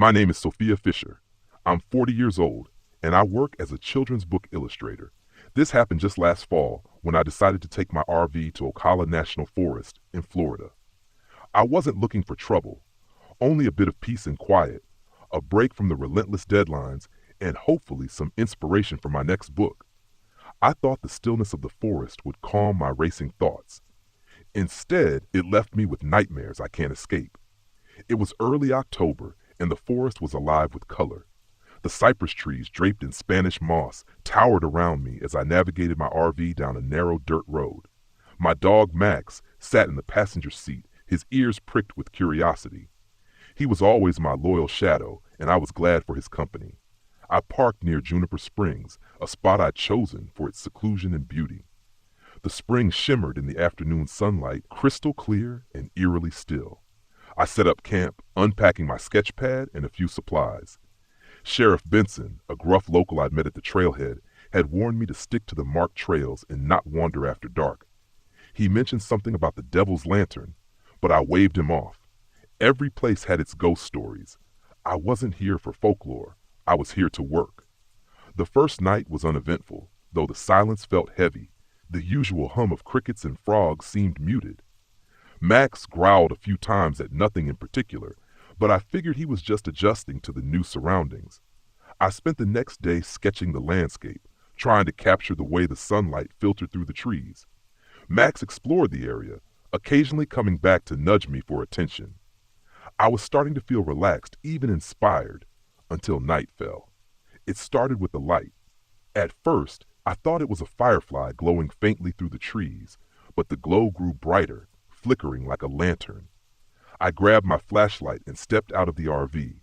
My name is Sophia Fisher. I'm 40 years old, and I work as a children's book illustrator. This happened just last fall when I decided to take my RV to Ocala National Forest in Florida. I wasn't looking for trouble, only a bit of peace and quiet, a break from the relentless deadlines, and hopefully some inspiration for my next book. I thought the stillness of the forest would calm my racing thoughts. Instead, it left me with nightmares I can't escape. It was early October, and the forest was alive with color. The cypress trees draped in Spanish moss towered around me as I navigated my RV down a narrow dirt road. My dog Max sat in the passenger seat, his ears pricked with curiosity. He was always my loyal shadow, and I was glad for his company. I parked near Juniper Springs, a spot I'd chosen for its seclusion and beauty. The spring shimmered in the afternoon sunlight, crystal clear and eerily still. I set up camp, unpacking my sketch pad and a few supplies. Sheriff Benson, a gruff local I'd met at the trailhead, had warned me to stick to the marked trails and not wander after dark. He mentioned something about the Devil's Lantern, but I waved him off. Every place had its ghost stories. I wasn't here for folklore. I was here to work. The first night was uneventful, though the silence felt heavy. The usual hum of crickets and frogs seemed muted. Max growled a few times at nothing in particular, but I figured he was just adjusting to the new surroundings. I spent the next day sketching the landscape, trying to capture the way the sunlight filtered through the trees. Max explored the area, occasionally coming back to nudge me for attention. I was starting to feel relaxed, even inspired, until night fell. It started with the light. At first, I thought it was a firefly glowing faintly through the trees, but the glow grew brighter, flickering like a lantern. I grabbed my flashlight and stepped out of the RV.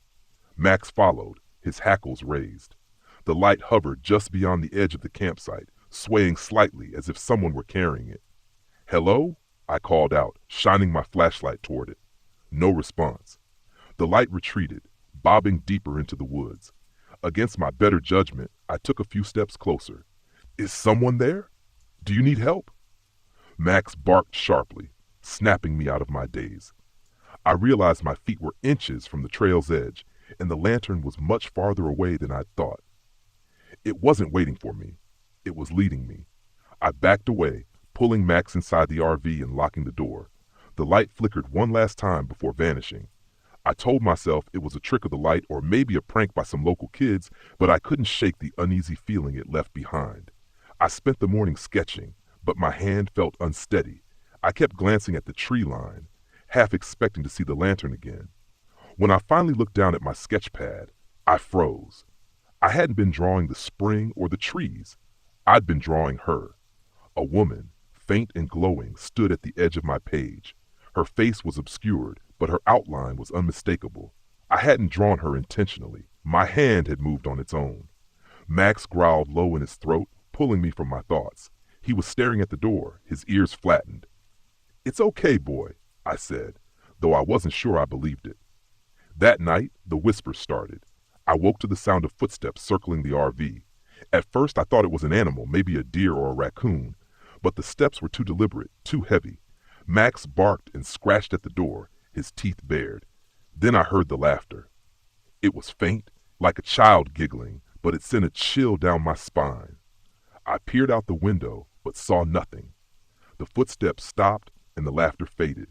Max followed, his hackles raised. The light hovered just beyond the edge of the campsite, swaying slightly as if someone were carrying it. "Hello?" I called out, shining my flashlight toward it. No response. The light retreated, bobbing deeper into the woods. Against my better judgment, I took a few steps closer. "Is someone there? Do you need help?" Max barked sharply, snapping me out of my daze. I realized my feet were inches from the trail's edge, and the lantern was much farther away than I'd thought. It wasn't waiting for me. It was leading me. I backed away, pulling Max inside the RV and locking the door. The light flickered one last time before vanishing. I told myself it was a trick of the light or maybe a prank by some local kids, but I couldn't shake the uneasy feeling it left behind. I spent the morning sketching, but my hand felt unsteady. I kept glancing at the tree line, half expecting to see the lantern again. When I finally looked down at my sketch pad, I froze. I hadn't been drawing the spring or the trees. I'd been drawing her. A woman, faint and glowing, stood at the edge of my page. Her face was obscured, but her outline was unmistakable. I hadn't drawn her intentionally. My hand had moved on its own. Max growled low in his throat, pulling me from my thoughts. He was staring at the door, his ears flattened. "It's okay, boy," I said, though I wasn't sure I believed it. That night, the whispers started. I woke to the sound of footsteps circling the RV. At first, I thought it was an animal, maybe a deer or a raccoon, but the steps were too deliberate, too heavy. Max barked and scratched at the door, his teeth bared. Then I heard the laughter. It was faint, like a child giggling, but it sent a chill down my spine. I peered out the window, but saw nothing. The footsteps stopped, and the laughter faded.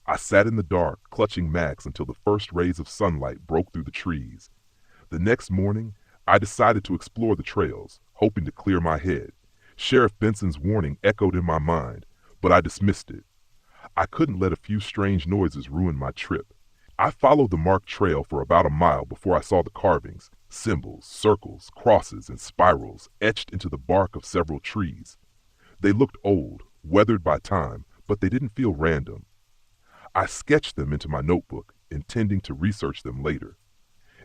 I sat in the dark, clutching Max until the first rays of sunlight broke through the trees. The next morning, I decided to explore the trails, hoping to clear my head. Sheriff Benson's warning echoed in my mind, but I dismissed it. I couldn't let a few strange noises ruin my trip. I followed the marked trail for about a mile before I saw the carvings, symbols, circles, crosses, and spirals etched into the bark of several trees. They looked old, weathered by time, but they didn't feel random. I sketched them into my notebook, intending to research them later.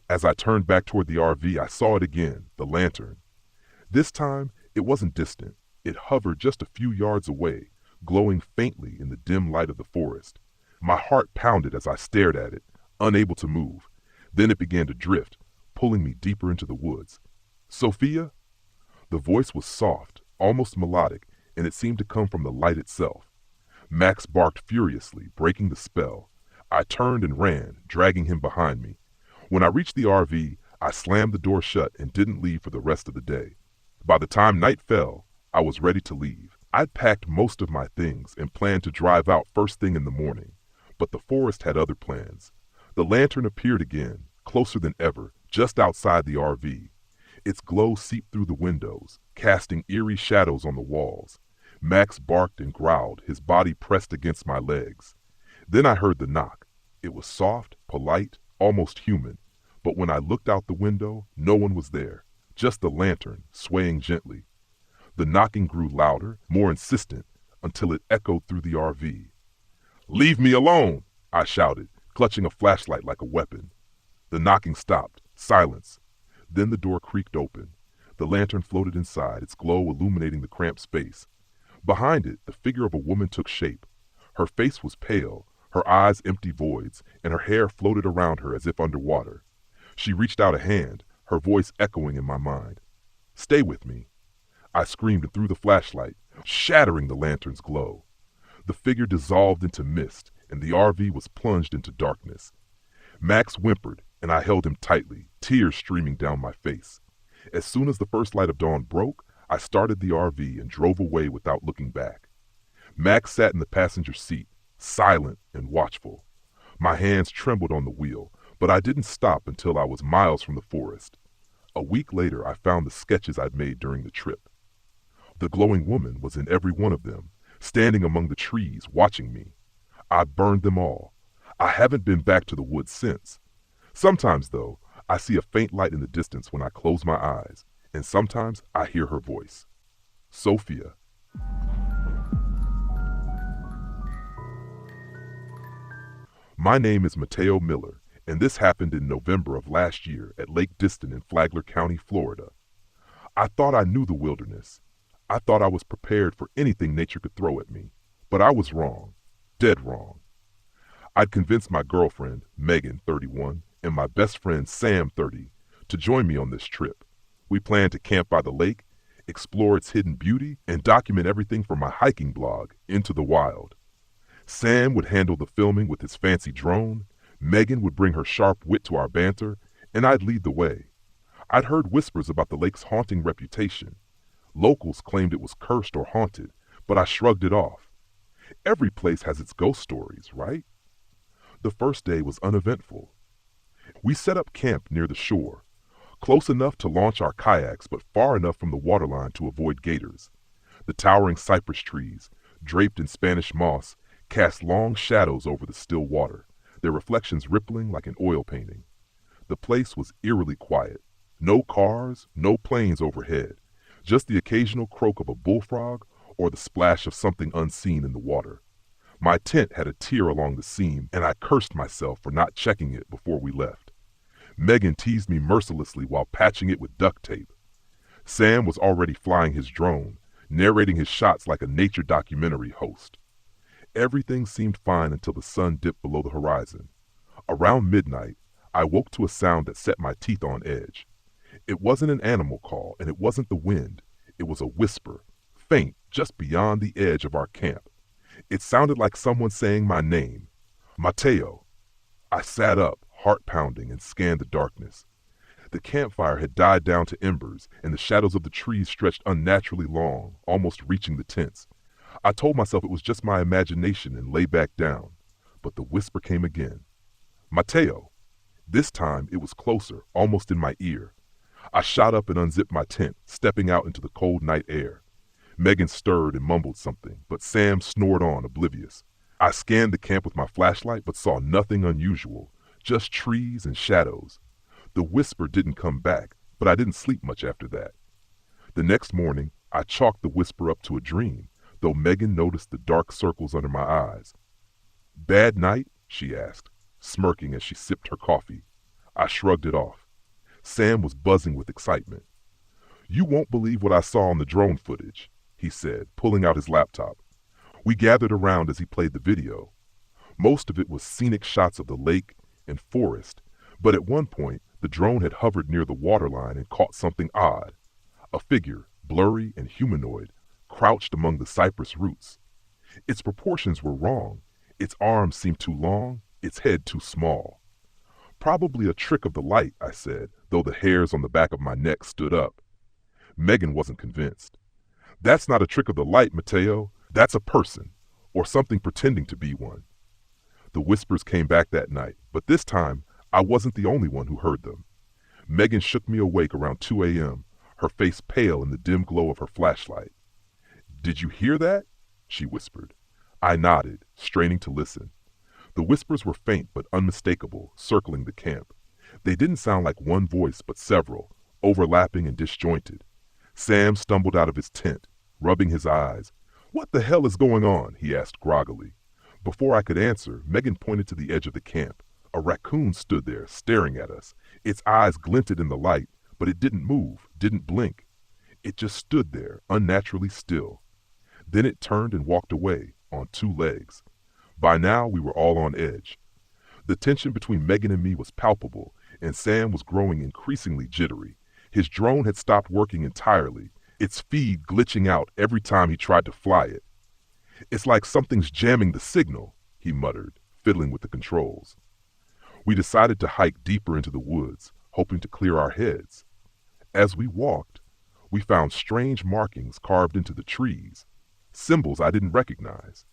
As I turned back toward the RV, I saw it again, the lantern. This time, it wasn't distant. It hovered just a few yards away, glowing faintly in the dim light of the forest. My heart pounded as I stared at it, unable to move. Then it began to drift, pulling me deeper into the woods. "Sophia?" The voice was soft, almost melodic, and it seemed to come from the light itself. Max barked furiously, breaking the spell. I turned and ran, dragging him behind me. When I reached the RV, I slammed the door shut and didn't leave for the rest of the day. By the time night fell, I was ready to leave. I'd packed most of my things and planned to drive out first thing in the morning, but the forest had other plans. The lantern appeared again, closer than ever, just outside the RV. Its glow seeped through the windows, casting eerie shadows on the walls. Max barked and growled, his body pressed against my legs. Then I heard the knock. It was soft, polite, almost human, but when I looked out the window, no one was there, just the lantern, swaying gently. The knocking grew louder, more insistent, until it echoed through the RV. "Leave me alone!" I shouted, clutching a flashlight like a weapon. The knocking stopped. Silence. Then the door creaked open. The lantern floated inside, its glow illuminating the cramped space. Behind it, the figure of a woman took shape. Her face was pale, her eyes empty voids, and her hair floated around her as if underwater. She reached out a hand, her voice echoing in my mind. "Stay with me." I screamed and threw the flashlight, shattering the lantern's glow. The figure dissolved into mist, and the RV was plunged into darkness. Max whimpered, and I held him tightly, tears streaming down my face. As soon as the first light of dawn broke, I started the RV and drove away without looking back. Max sat in the passenger seat, silent and watchful. My hands trembled on the wheel, but I didn't stop until I was miles from the forest. A week later, I found the sketches I'd made during the trip. The glowing woman was in every one of them, standing among the trees, watching me. I burned them all. I haven't been back to the woods since. Sometimes, though, I see a faint light in the distance when I close my eyes, and sometimes I hear her voice. Sophia. My name is Mateo Miller, and this happened in November of last year at Lake Diston in Flagler County, Florida. I thought I knew the wilderness. I thought I was prepared for anything nature could throw at me, but I was wrong, dead wrong. I'd convinced my girlfriend, Megan, 31, and my best friend, Sam, 30, to join me on this trip. We planned to camp by the lake, explore its hidden beauty, and document everything from my hiking blog, Into the Wild. Sam would handle the filming with his fancy drone, Megan would bring her sharp wit to our banter, and I'd lead the way. I'd heard whispers about the lake's haunting reputation. Locals claimed it was cursed or haunted, but I shrugged it off. Every place has its ghost stories, right? The first day was uneventful. We set up camp near the shore, close enough to launch our kayaks but far enough from the waterline to avoid gators. The towering cypress trees, draped in Spanish moss, cast long shadows over the still water, their reflections rippling like an oil painting. The place was eerily quiet. No cars, no planes overhead, just the occasional croak of a bullfrog or the splash of something unseen in the water. My tent had a tear along the seam, and I cursed myself for not checking it before we left. Megan teased me mercilessly while patching it with duct tape. Sam was already flying his drone, narrating his shots like a nature documentary host. Everything seemed fine until the sun dipped below the horizon. Around midnight, I woke to a sound that set my teeth on edge. It wasn't an animal call, and it wasn't the wind. It was a whisper, faint, just beyond the edge of our camp. It sounded like someone saying my name, Mateo. I sat up, heart pounding, and scanned the darkness. The campfire had died down to embers, and the shadows of the trees stretched unnaturally long, almost reaching the tents. I told myself it was just my imagination and lay back down, but the whisper came again. Mateo. This time it was closer, almost in my ear. I shot up and unzipped my tent, stepping out into the cold night air. Megan stirred and mumbled something, but Sam snored on, oblivious. I scanned the camp with my flashlight, but saw nothing unusual, just trees and shadows. The whisper didn't come back, but I didn't sleep much after that. The next morning, I chalked the whisper up to a dream, though Megan noticed the dark circles under my eyes. Bad night? She asked, smirking as she sipped her coffee. I shrugged it off. Sam was buzzing with excitement. You won't believe what I saw on the drone footage, he said, pulling out his laptop. We gathered around as he played the video. Most of it was scenic shots of the lake and forest, but at one point, the drone had hovered near the waterline and caught something odd. A figure, blurry and humanoid, crouched among the cypress roots. Its proportions were wrong. Its arms seemed too long, its head too small. probably a trick of the light, I said, though the hairs on the back of my neck stood up. Megan wasn't convinced. That's not a trick of the light, Mateo. That's a person, or something pretending to be one. The whispers came back that night, but this time I wasn't the only one who heard them. Megan shook me awake around 2 a.m., her face pale in the dim glow of her flashlight. "Did you hear that?" she whispered. I nodded, straining to listen. The whispers were faint but unmistakable, circling the camp. They didn't sound like one voice but several, overlapping and disjointed. Sam stumbled out of his tent, rubbing his eyes. "What the hell is going on?" he asked groggily. Before I could answer, Megan pointed to the edge of the camp. A raccoon stood there, staring at us. Its eyes glinted in the light, but it didn't move, didn't blink. It just stood there, unnaturally still. Then it turned and walked away, on 2 legs. By now, we were all on edge. The tension between Megan and me was palpable, and Sam was growing increasingly jittery. His drone had stopped working entirely, its feed glitching out every time he tried to fly it. "It's like something's jamming the signal," he muttered, fiddling with the controls. We decided to hike deeper into the woods, hoping to clear our heads. As we walked, we found strange markings carved into the trees, symbols I didn't recognize.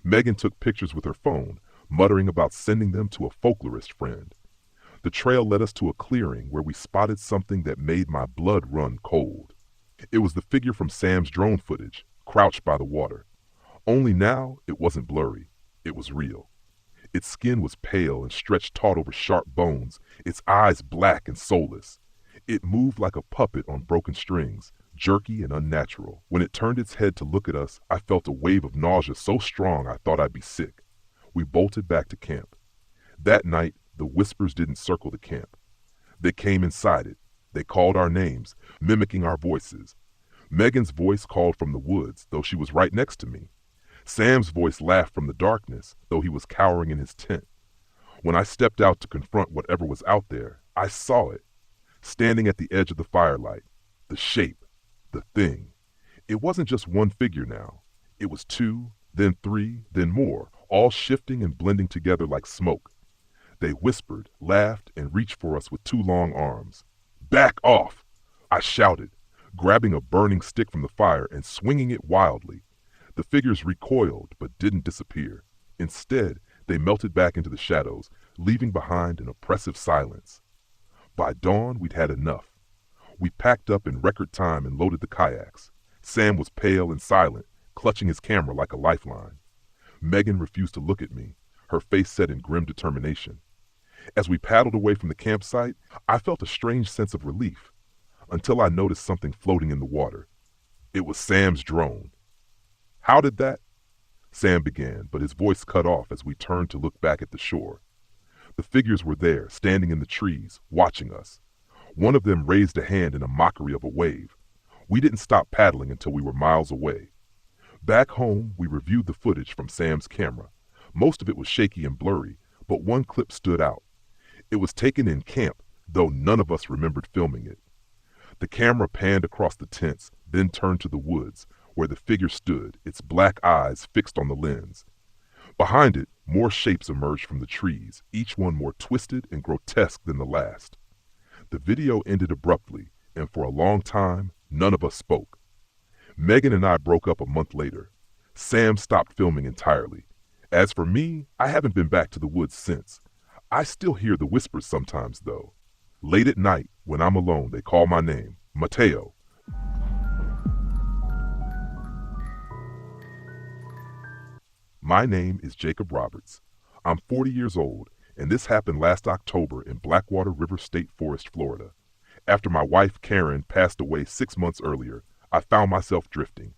Megan took pictures with her phone, muttering about sending them to a folklorist friend. The trail led us to a clearing where we spotted something that made my blood run cold. It was the figure from Sam's drone footage, crouched by the water. Only now it wasn't blurry. It was real. Its skin was pale and stretched taut over sharp bones, its eyes black and soulless. It moved like a puppet on broken strings, jerky and unnatural. When it turned its head to look at us, I felt a wave of nausea so strong I thought I'd be sick. We bolted back to camp. That night, the whispers didn't circle the camp. They came inside it. They called our names, mimicking our voices. Megan's voice called from the woods, though she was right next to me. Sam's voice laughed from the darkness, though he was cowering in his tent. When I stepped out to confront whatever was out there, I saw it. Standing at the edge of the firelight. The shape. The thing. It wasn't just one figure now. It was 2, then 3, then more, all shifting and blending together like smoke. They whispered, laughed, and reached for us with 2 long arms. "Back off!" I shouted, grabbing a burning stick from the fire and swinging it wildly. The figures recoiled but didn't disappear. Instead, they melted back into the shadows, leaving behind an oppressive silence. By dawn, we'd had enough. We packed up in record time and loaded the kayaks. Sam was pale and silent, clutching his camera like a lifeline. Megan refused to look at me, her face set in grim determination. As we paddled away from the campsite, I felt a strange sense of relief, until I noticed something floating in the water. It was Sam's drone. "How did that?" Sam began, but his voice cut off as we turned to look back at the shore. The figures were there, standing in the trees, watching us. One of them raised a hand in a mockery of a wave. We didn't stop paddling until we were miles away. Back home, we reviewed the footage from Sam's camera. Most of it was shaky and blurry, but one clip stood out. It was taken in camp, though none of us remembered filming it. The camera panned across the tents, then turned to the woods, where the figure stood, its black eyes fixed on the lens. Behind it, more shapes emerged from the trees, each one more twisted and grotesque than the last. The video ended abruptly, and for a long time, none of us spoke. Megan and I broke up a month later. Sam stopped filming entirely. As for me, I haven't been back to the woods since. I still hear the whispers sometimes, though. Late at night, when I'm alone, they call my name, Mateo. My name is Jacob Roberts. I'm 40 years old, and this happened last October in Blackwater River State Forest, Florida. After my wife, Karen, passed away 6 months earlier, I found myself drifting.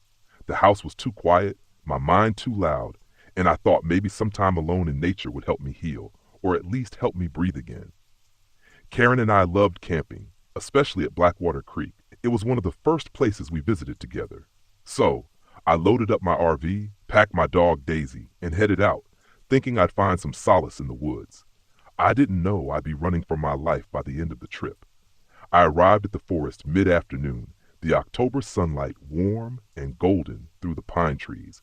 The house was too quiet, my mind too loud, and I thought maybe some time alone in nature would help me heal, or at least help me breathe again. Karen and I loved camping, especially at Blackwater Creek. It was one of the first places we visited together. So, I loaded up my RV, packed my dog Daisy, and headed out, thinking I'd find some solace in the woods. I didn't know I'd be running for my life by the end of the trip. I arrived at the forest mid-afternoon, the October sunlight warm and golden through the pine trees.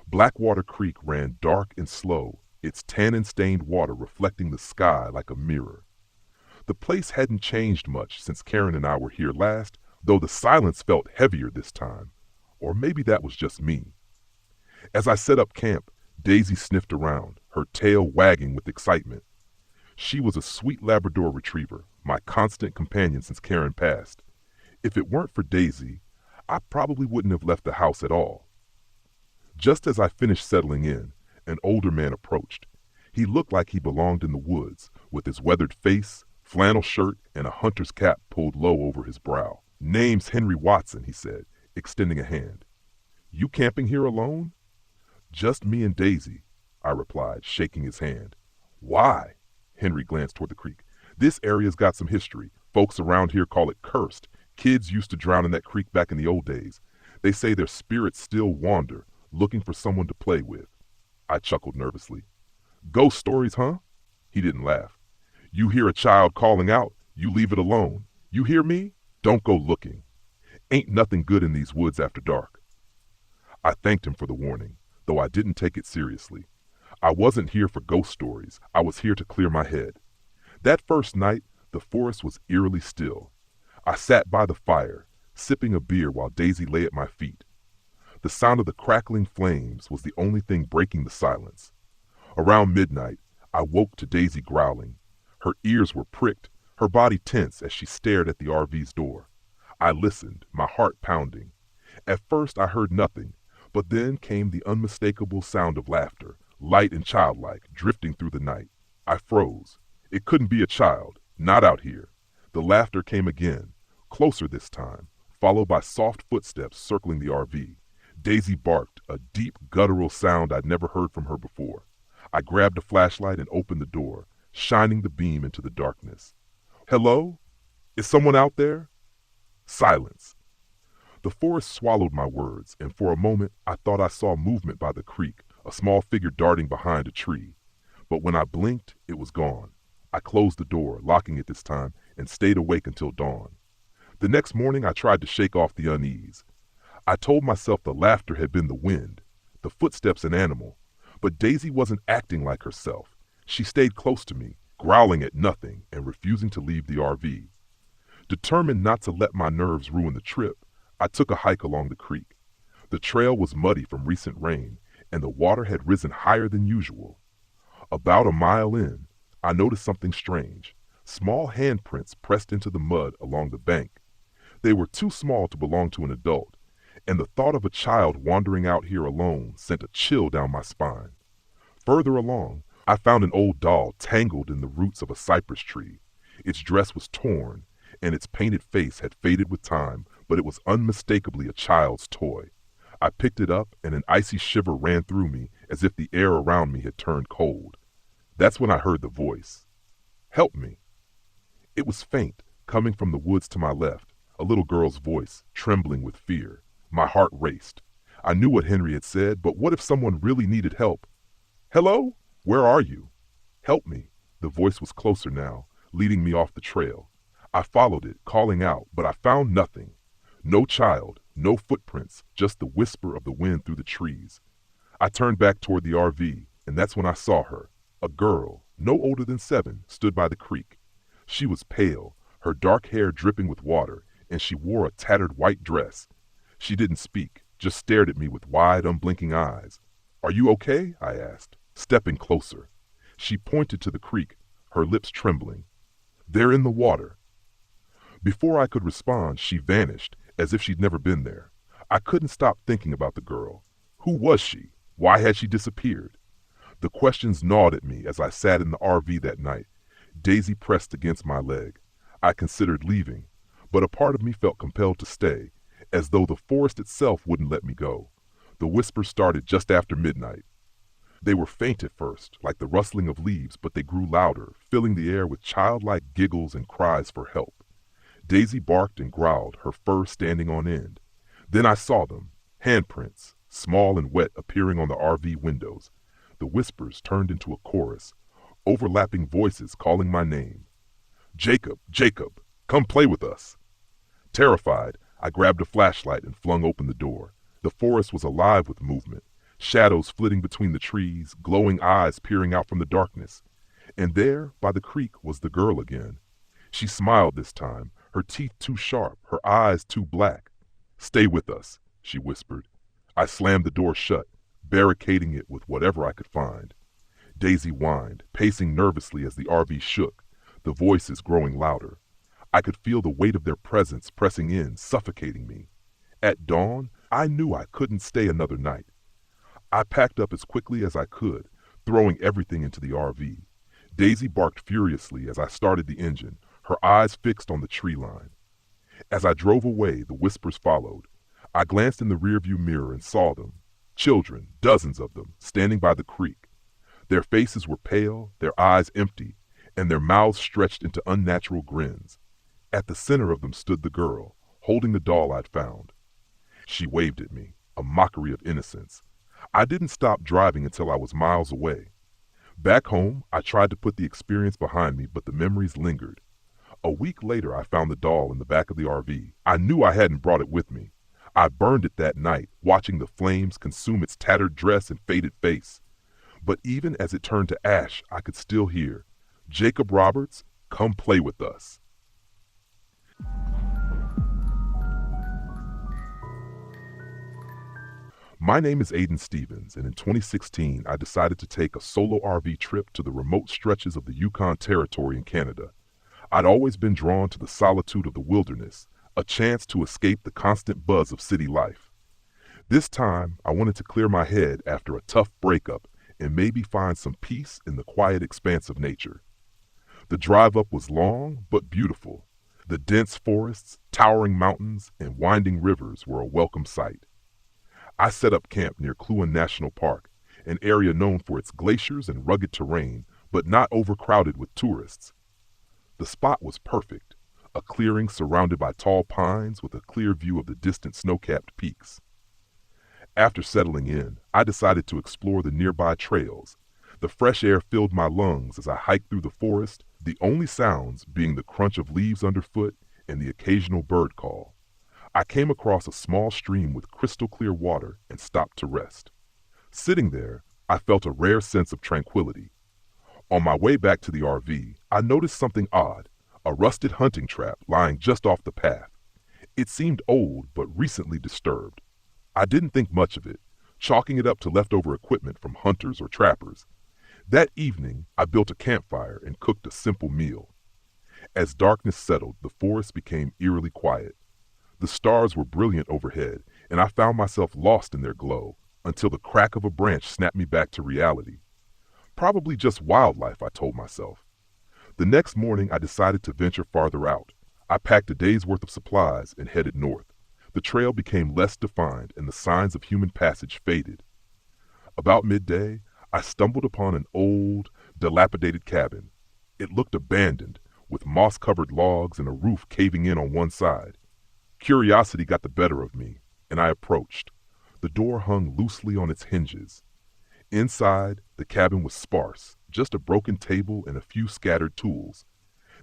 Blackwater Creek ran dark and slow, its tannin-stained water reflecting the sky like a mirror. The place hadn't changed much since Karen and I were here last, though the silence felt heavier this time. Or maybe that was just me. As I set up camp, Daisy sniffed around, her tail wagging with excitement. She was a sweet Labrador retriever, my constant companion since Karen passed. If it weren't for Daisy, I probably wouldn't have left the house at all. Just as I finished settling in, an older man approached. He looked like he belonged in the woods, with his weathered face, flannel shirt, and a hunter's cap pulled low over his brow. "Name's Henry Watson," he said, extending a hand. "You camping here alone?" "Just me and Daisy," I replied, shaking his hand. "Why?" Henry glanced toward the creek. "This area's got some history. Folks around here call it cursed. Kids used to drown in that creek back in the old days. They say their spirits still wander, looking for someone to play with." I chuckled nervously. "Ghost stories, huh?" He didn't laugh. "You hear a child calling out, you leave it alone. You hear me? Don't go looking. Ain't nothing good in these woods after dark." I thanked him for the warning, though I didn't take it seriously. I wasn't here for ghost stories. I was here to clear my head. That first night, the forest was eerily still. I sat by the fire, sipping a beer while Daisy lay at my feet. The sound of the crackling flames was the only thing breaking the silence. Around midnight, I woke to Daisy growling. Her ears were pricked, her body tense as she stared at the RV's door. I listened, my heart pounding. At first I heard nothing, but then came the unmistakable sound of laughter, light and childlike, drifting through the night. I froze. It couldn't be a child, not out here. The laughter came again, closer this time, followed by soft footsteps circling the RV. Daisy barked, a deep, guttural sound I'd never heard from her before. I grabbed a flashlight and opened the door, shining the beam into the darkness. "Hello? Is someone out there?" Silence. The forest swallowed my words, and for a moment I thought I saw movement by the creek, a small figure darting behind a tree. But when I blinked, it was gone. I closed the door, locking it this time, and stayed awake until dawn. The next morning I tried to shake off the unease. I told myself the laughter had been the wind, the footsteps an animal, but Daisy wasn't acting like herself. She stayed close to me, growling at nothing and refusing to leave the RV. Determined not to let my nerves ruin the trip, I took a hike along the creek. The trail was muddy from recent rain, and the water had risen higher than usual. About a mile in, I noticed something strange. Small handprints pressed into the mud along the bank. They were too small to belong to an adult, and the thought of a child wandering out here alone sent a chill down my spine. Further along, I found an old doll tangled in the roots of a cypress tree. Its dress was torn, and its painted face had faded with time, but it was unmistakably a child's toy. I picked it up, and an icy shiver ran through me as if the air around me had turned cold. That's when I heard the voice. "Help me." It was faint, coming from the woods to my left, a little girl's voice, trembling with fear. My heart raced. I knew what Henry had said, but what if someone really needed help? "Hello? Where are you?" "Help me." The voice was closer now, leading me off the trail. I followed it, calling out, but I found nothing. No child, no footprints, just the whisper of the wind through the trees. I turned back toward the RV, and that's when I saw her. A girl, no older than 7, stood by the creek. She was pale, her dark hair dripping with water, and she wore a tattered white dress. She didn't speak, just stared at me with wide, unblinking eyes. "Are you okay?" I asked, stepping closer. She pointed to the creek, her lips trembling. "They're in the water." Before I could respond, she vanished, as if she'd never been there. I couldn't stop thinking about the girl. Who was she? Why had she disappeared? The questions gnawed at me as I sat in the RV that night. Daisy pressed against my leg. I considered leaving, but a part of me felt compelled to stay, as though the forest itself wouldn't let me go. The whispers started just after midnight. They were faint at first, like the rustling of leaves, but they grew louder, filling the air with childlike giggles and cries for help. Daisy barked and growled, her fur standing on end. Then I saw them, handprints, small and wet, appearing on the RV windows. The whispers turned into a chorus, overlapping voices calling my name. "Jacob, Jacob, come play with us." Terrified, I grabbed a flashlight and flung open the door. The forest was alive with movement, shadows flitting between the trees, glowing eyes peering out from the darkness. And there, by the creek, was the girl again. She smiled this time, her teeth too sharp, her eyes too black. "Stay with us," she whispered. I slammed the door shut, barricading it with whatever I could find. Daisy whined, pacing nervously as the RV shook, the voices growing louder. I could feel the weight of their presence pressing in, suffocating me. At dawn, I knew I couldn't stay another night. I packed up as quickly as I could, throwing everything into the RV. Daisy barked furiously as I started the engine, her eyes fixed on the tree line. As I drove away, the whispers followed. I glanced in the rearview mirror and saw them. Children, dozens of them, standing by the creek. Their faces were pale, their eyes empty, and their mouths stretched into unnatural grins. At the center of them stood the girl, holding the doll I'd found. She waved at me, a mockery of innocence. I didn't stop driving until I was miles away. Back home, I tried to put the experience behind me, but the memories lingered. A week later, I found the doll in the back of the RV. I knew I hadn't brought it with me. I burned it that night, watching the flames consume its tattered dress and faded face. But even as it turned to ash, I could still hear, "Jacob Roberts, come play with us." My name is Aiden Stevens, and in 2016, I decided to take a solo RV trip to the remote stretches of the Yukon Territory in Canada. I'd always been drawn to the solitude of the wilderness, a chance to escape the constant buzz of city life. This time, I wanted to clear my head after a tough breakup and maybe find some peace in the quiet expanse of nature. The drive up was long but beautiful. The dense forests, towering mountains, and winding rivers were a welcome sight. I set up camp near Kluane National Park, an area known for its glaciers and rugged terrain, but not overcrowded with tourists. The spot was perfect, a clearing surrounded by tall pines with a clear view of the distant snow-capped peaks. After settling in, I decided to explore the nearby trails. The fresh air filled my lungs as I hiked through the forest, the only sounds being the crunch of leaves underfoot and the occasional bird call. I came across a small stream with crystal clear water and stopped to rest. Sitting there, I felt a rare sense of tranquility. On my way back to the RV, I noticed something odd, a rusted hunting trap lying just off the path. It seemed old but recently disturbed. I didn't think much of it, chalking it up to leftover equipment from hunters or trappers. That evening, I built a campfire and cooked a simple meal. As darkness settled, the forest became eerily quiet. The stars were brilliant overhead, and I found myself lost in their glow until the crack of a branch snapped me back to reality. Probably just wildlife, I told myself. The next morning, I decided to venture farther out. I packed a day's worth of supplies and headed north. The trail became less defined and the signs of human passage faded. About midday, I stumbled upon an old, dilapidated cabin. It looked abandoned, with moss-covered logs and a roof caving in on one side. Curiosity got the better of me, and I approached. The door hung loosely on its hinges. Inside, the cabin was sparse, just a broken table and a few scattered tools.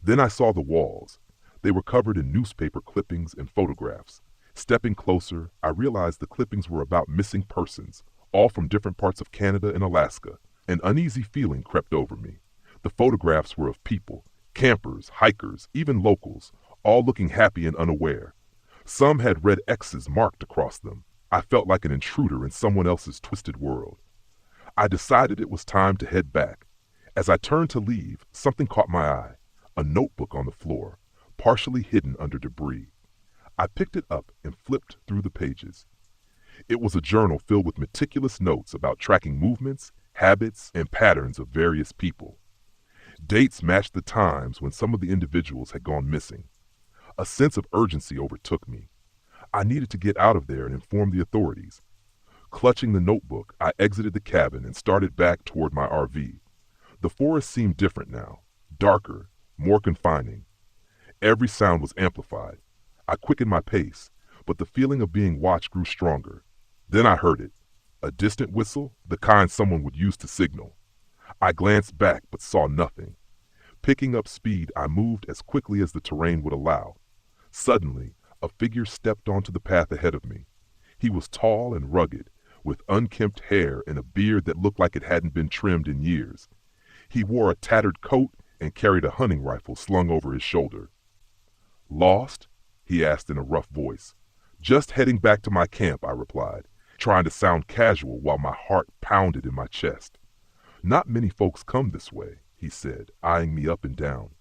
Then I saw the walls. They were covered in newspaper clippings and photographs. Stepping closer, I realized the clippings were about missing persons, all from different parts of Canada and Alaska. An uneasy feeling crept over me. The photographs were of people, campers, hikers, even locals, all looking happy and unaware. Some had red X's marked across them. I felt like an intruder in someone else's twisted world. I decided it was time to head back. As I turned to leave, something caught my eye, a notebook on the floor, partially hidden under debris. I picked it up and flipped through the pages. It was a journal filled with meticulous notes about tracking movements, habits, and patterns of various people. Dates matched the times when some of the individuals had gone missing. A sense of urgency overtook me. I needed to get out of there and inform the authorities. Clutching the notebook, I exited the cabin and started back toward my RV. The forest seemed different now, darker, more confining. Every sound was amplified. I quickened my pace, but the feeling of being watched grew stronger. Then I heard it, a distant whistle, the kind someone would use to signal. I glanced back but saw nothing. Picking up speed, I moved as quickly as the terrain would allow. Suddenly, a figure stepped onto the path ahead of me. He was tall and rugged, with unkempt hair and a beard that looked like it hadn't been trimmed in years. He wore a tattered coat and carried a hunting rifle slung over his shoulder. "Lost?" he asked in a rough voice. "Just heading back to my camp," I replied, trying to sound casual while my heart pounded in my chest. "Not many folks come this way," he said, eyeing me up and down.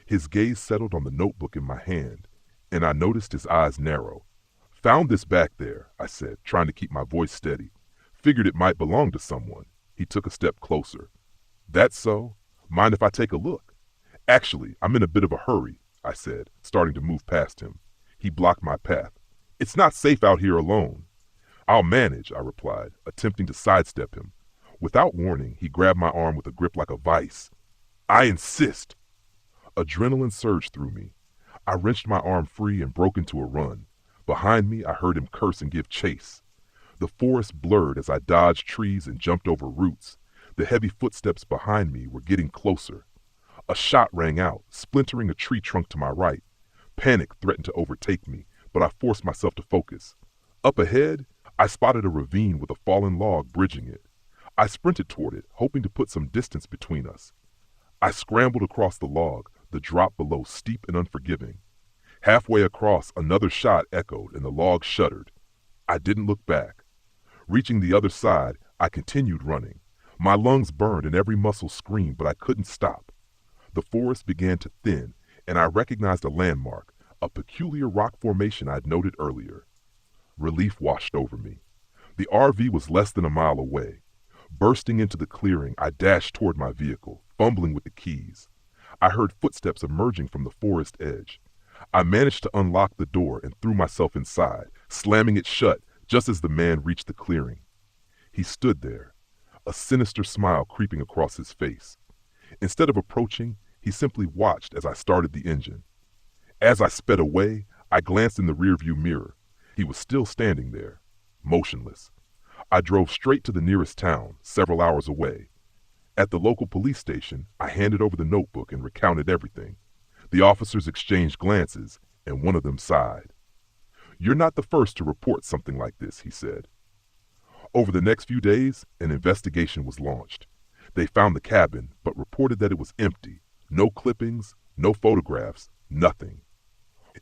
His gaze settled on the notebook in my hand, and I noticed his eyes narrow. "Found this back there," I said, trying to keep my voice steady. "Figured it might belong to someone." He took a step closer. "That's so? Mind if I take a look?" "Actually, I'm in a bit of a hurry," I said, starting to move past him. He blocked my path. "It's not safe out here alone." "I'll manage," I replied, attempting to sidestep him. Without warning, he grabbed my arm with a grip like a vice. "I insist." Adrenaline surged through me. I wrenched my arm free and broke into a run. Behind me, I heard him curse and give chase. The forest blurred as I dodged trees and jumped over roots. The heavy footsteps behind me were getting closer. A shot rang out, splintering a tree trunk to my right. Panic threatened to overtake me, but I forced myself to focus. Up ahead, I spotted a ravine with a fallen log bridging it. I sprinted toward it, hoping to put some distance between us. I scrambled across the log, the drop below steep and unforgiving. Halfway across, another shot echoed and the log shuddered. I didn't look back. Reaching the other side, I continued running. My lungs burned and every muscle screamed, but I couldn't stop. The forest began to thin, and I recognized a landmark, a peculiar rock formation I'd noted earlier. Relief washed over me. The RV was less than a mile away. Bursting into the clearing, I dashed toward my vehicle, fumbling with the keys. I heard footsteps emerging from the forest edge. I managed to unlock the door and threw myself inside, slamming it shut just as the man reached the clearing. He stood there, a sinister smile creeping across his face. Instead of approaching, he simply watched as I started the engine. As I sped away, I glanced in the rearview mirror. He was still standing there, motionless. I drove straight to the nearest town, several hours away. At the local police station, I handed over the notebook and recounted everything. The officers exchanged glances, and one of them sighed. "You're not the first to report something like this," he said. Over the next few days, an investigation was launched. They found the cabin, but reported that it was empty. No clippings, no photographs, nothing.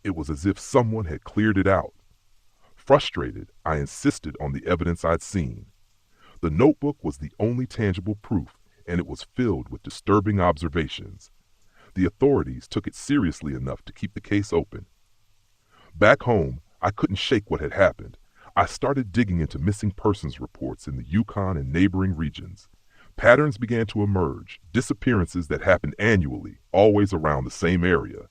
It was as if someone had cleared it out. Frustrated, I insisted on the evidence I'd seen. The notebook was the only tangible proof, and it was filled with disturbing observations. The authorities took it seriously enough to keep the case open. Back home, I couldn't shake what had happened. I started digging into missing persons reports in the Yukon and neighboring regions. Patterns began to emerge, disappearances that happened annually, always around the same area.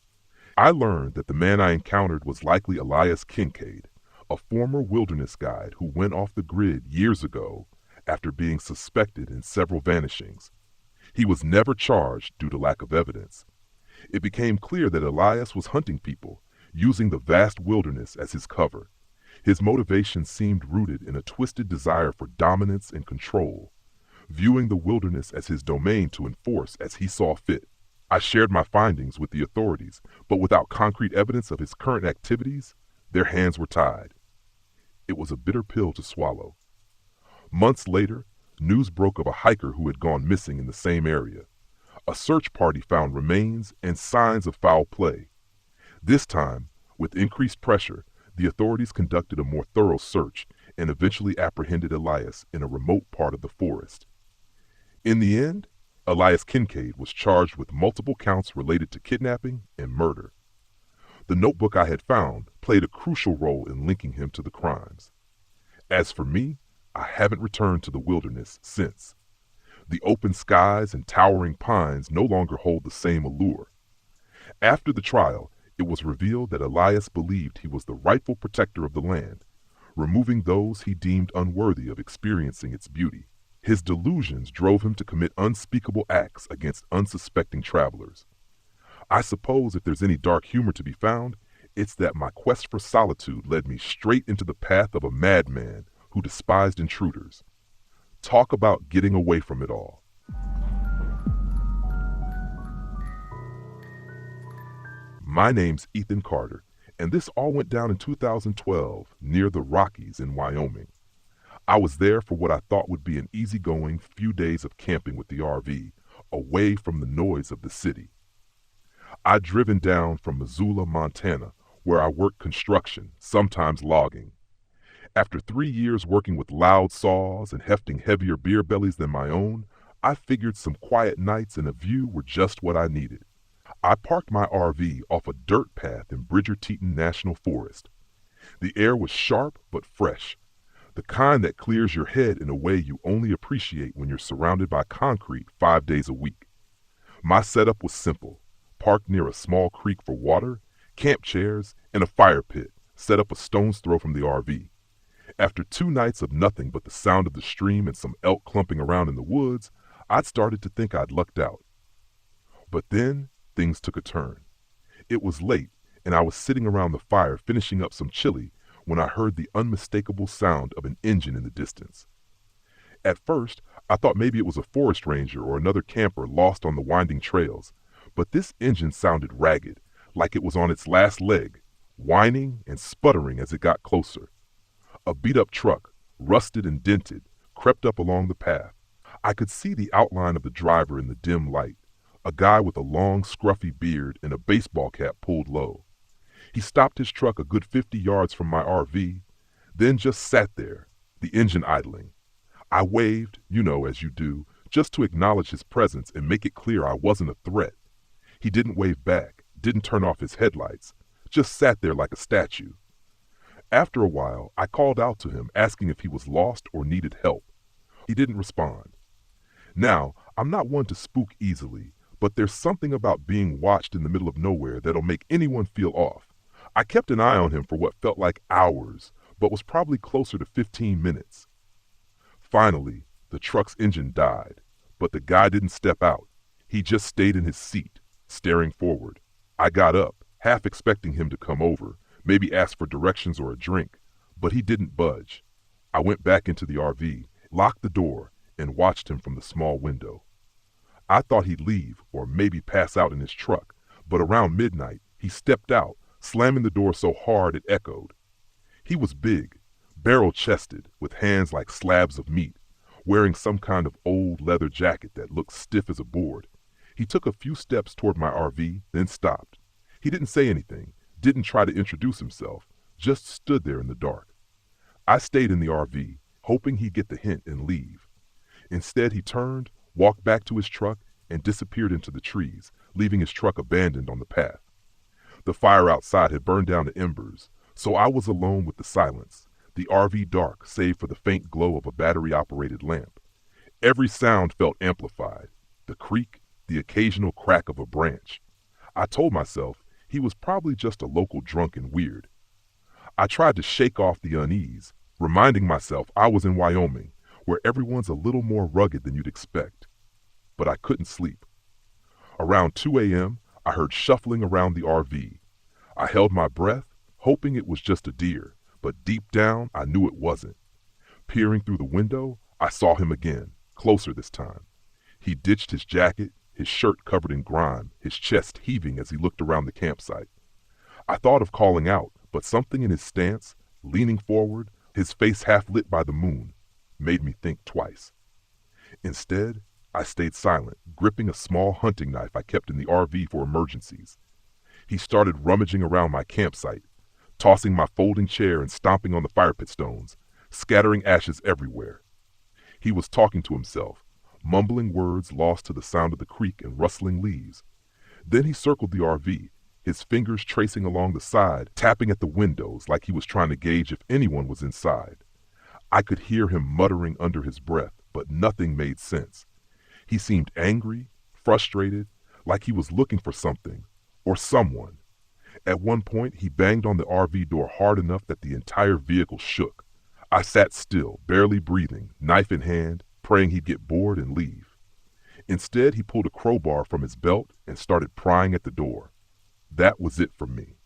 I learned that the man I encountered was likely Elias Kincaid, a former wilderness guide who went off the grid years ago after being suspected in several vanishings. He was never charged due to lack of evidence. It became clear that Elias was hunting people, using the vast wilderness as his cover. His motivation seemed rooted in a twisted desire for dominance and control, viewing the wilderness as his domain to enforce as he saw fit. I shared my findings with the authorities, but without concrete evidence of his current activities, their hands were tied. It was a bitter pill to swallow. Months later, news broke of a hiker who had gone missing in the same area. A search party found remains and signs of foul play. This time, with increased pressure, the authorities conducted a more thorough search and eventually apprehended Elias in a remote part of the forest. In the end, Elias Kincaid was charged with multiple counts related to kidnapping and murder. The notebook I had found played a crucial role in linking him to the crimes. As for me, I haven't returned to the wilderness since. The open skies and towering pines no longer hold the same allure. After the trial, it was revealed that Elias believed he was the rightful protector of the land, removing those he deemed unworthy of experiencing its beauty. His delusions drove him to commit unspeakable acts against unsuspecting travelers. I suppose if there's any dark humor to be found, it's that my quest for solitude led me straight into the path of a madman who despised intruders. Talk about getting away from it all. My name's Ethan Carter, and this all went down in 2012 near the Rockies in Wyoming. I was there for what I thought would be an easygoing few days of camping with the RV, away from the noise of the city. I'd driven down from Missoula, Montana, where I worked construction, sometimes logging. After 3 years working with loud saws and hefting heavier beer bellies than my own, I figured some quiet nights and a view were just what I needed. I parked my RV off a dirt path in Bridger-Teton National Forest. The air was sharp but fresh, the kind that clears your head in a way you only appreciate when you're surrounded by concrete 5 days a week. My setup was simple: parked near a small creek for water, camp chairs, and a fire pit set up a stone's throw from the RV. After 2 nights of nothing but the sound of the stream and some elk clumping around in the woods, I'd started to think I'd lucked out. But then things took a turn. It was late, and I was sitting around the fire finishing up some chili when I heard the unmistakable sound of an engine in the distance. At first, I thought maybe it was a forest ranger or another camper lost on the winding trails, but this engine sounded ragged, like it was on its last leg, whining and sputtering as it got closer. A beat-up truck, rusted and dented, crept up along the path. I could see the outline of the driver in the dim light, a guy with a long, scruffy beard and a baseball cap pulled low. He stopped his truck a good 50 yards from my RV, then just sat there, the engine idling. I waved, as you do, just to acknowledge his presence and make it clear I wasn't a threat. He didn't wave back, didn't turn off his headlights, just sat there like a statue. After a while, I called out to him, asking if he was lost or needed help. He didn't respond. Now, I'm not one to spook easily, but there's something about being watched in the middle of nowhere that'll make anyone feel off. I kept an eye on him for what felt like hours, but was probably closer to 15 minutes. Finally, the truck's engine died, but the guy didn't step out. He just stayed in his seat, staring forward. I got up, half expecting him to come over, maybe ask for directions or a drink, but he didn't budge. I went back into the RV, locked the door, and watched him from the small window. I thought he'd leave or maybe pass out in his truck, but around midnight, he stepped out, slamming the door so hard it echoed. He was big, barrel-chested, with hands like slabs of meat, wearing some kind of old leather jacket that looked stiff as a board. He took a few steps toward my RV, then stopped. He didn't say anything, didn't try to introduce himself, just stood there in the dark. I stayed in the RV, hoping he'd get the hint and leave. Instead, he turned, walked back to his truck, and disappeared into the trees, leaving his truck abandoned on the path. The fire outside had burned down to embers, so I was alone with the silence, the RV dark save for the faint glow of a battery-operated lamp. Every sound felt amplified, the creak, the occasional crack of a branch. I told myself he was probably just a local drunk and weird. I tried to shake off the unease, reminding myself I was in Wyoming, where everyone's a little more rugged than you'd expect. But I couldn't sleep. Around 2 a.m., I heard shuffling around the RV. I held my breath, hoping it was just a deer, but deep down I knew it wasn't. Peering through the window, I saw him again, closer this time. He ditched his jacket, his shirt covered in grime, his chest heaving as he looked around the campsite. I thought of calling out, but something in his stance, leaning forward, his face half lit by the moon, made me think twice. Instead, I stayed silent, gripping a small hunting knife I kept in the RV for emergencies. He started rummaging around my campsite, tossing my folding chair and stomping on the fire pit stones, scattering ashes everywhere. He was talking to himself, mumbling words lost to the sound of the creek and rustling leaves. Then he circled the RV, his fingers tracing along the side, tapping at the windows like he was trying to gauge if anyone was inside. I could hear him muttering under his breath, but nothing made sense. He seemed angry, frustrated, like he was looking for something, or someone. At one point, he banged on the RV door hard enough that the entire vehicle shook. I sat still, barely breathing, knife in hand, praying he'd get bored and leave. Instead, he pulled a crowbar from his belt and started prying at the door. That was it for me.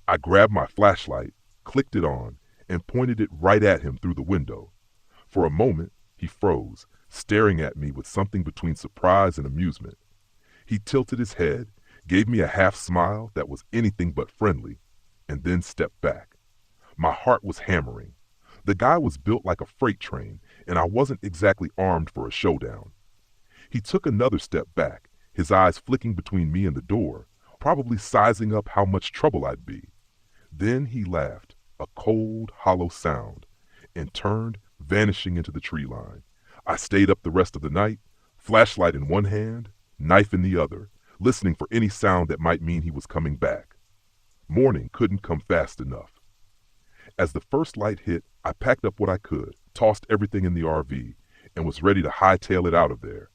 I grabbed my flashlight, clicked it on, and pointed it right at him through the window. For a moment, he froze, staring at me with something between surprise and amusement. He tilted his head, gave me a half smile that was anything but friendly, and then stepped back. My heart was hammering. The guy was built like a freight train, and I wasn't exactly armed for a showdown. He took another step back, his eyes flicking between me and the door, probably sizing up how much trouble I'd be. Then he laughed, a cold, hollow sound, and turned, vanishing into the tree line. I stayed up the rest of the night, flashlight in one hand, knife in the other, listening for any sound that might mean he was coming back. Morning couldn't come fast enough. As the first light hit, I packed up what I could, tossed everything in the RV, and was ready to hightail it out of there.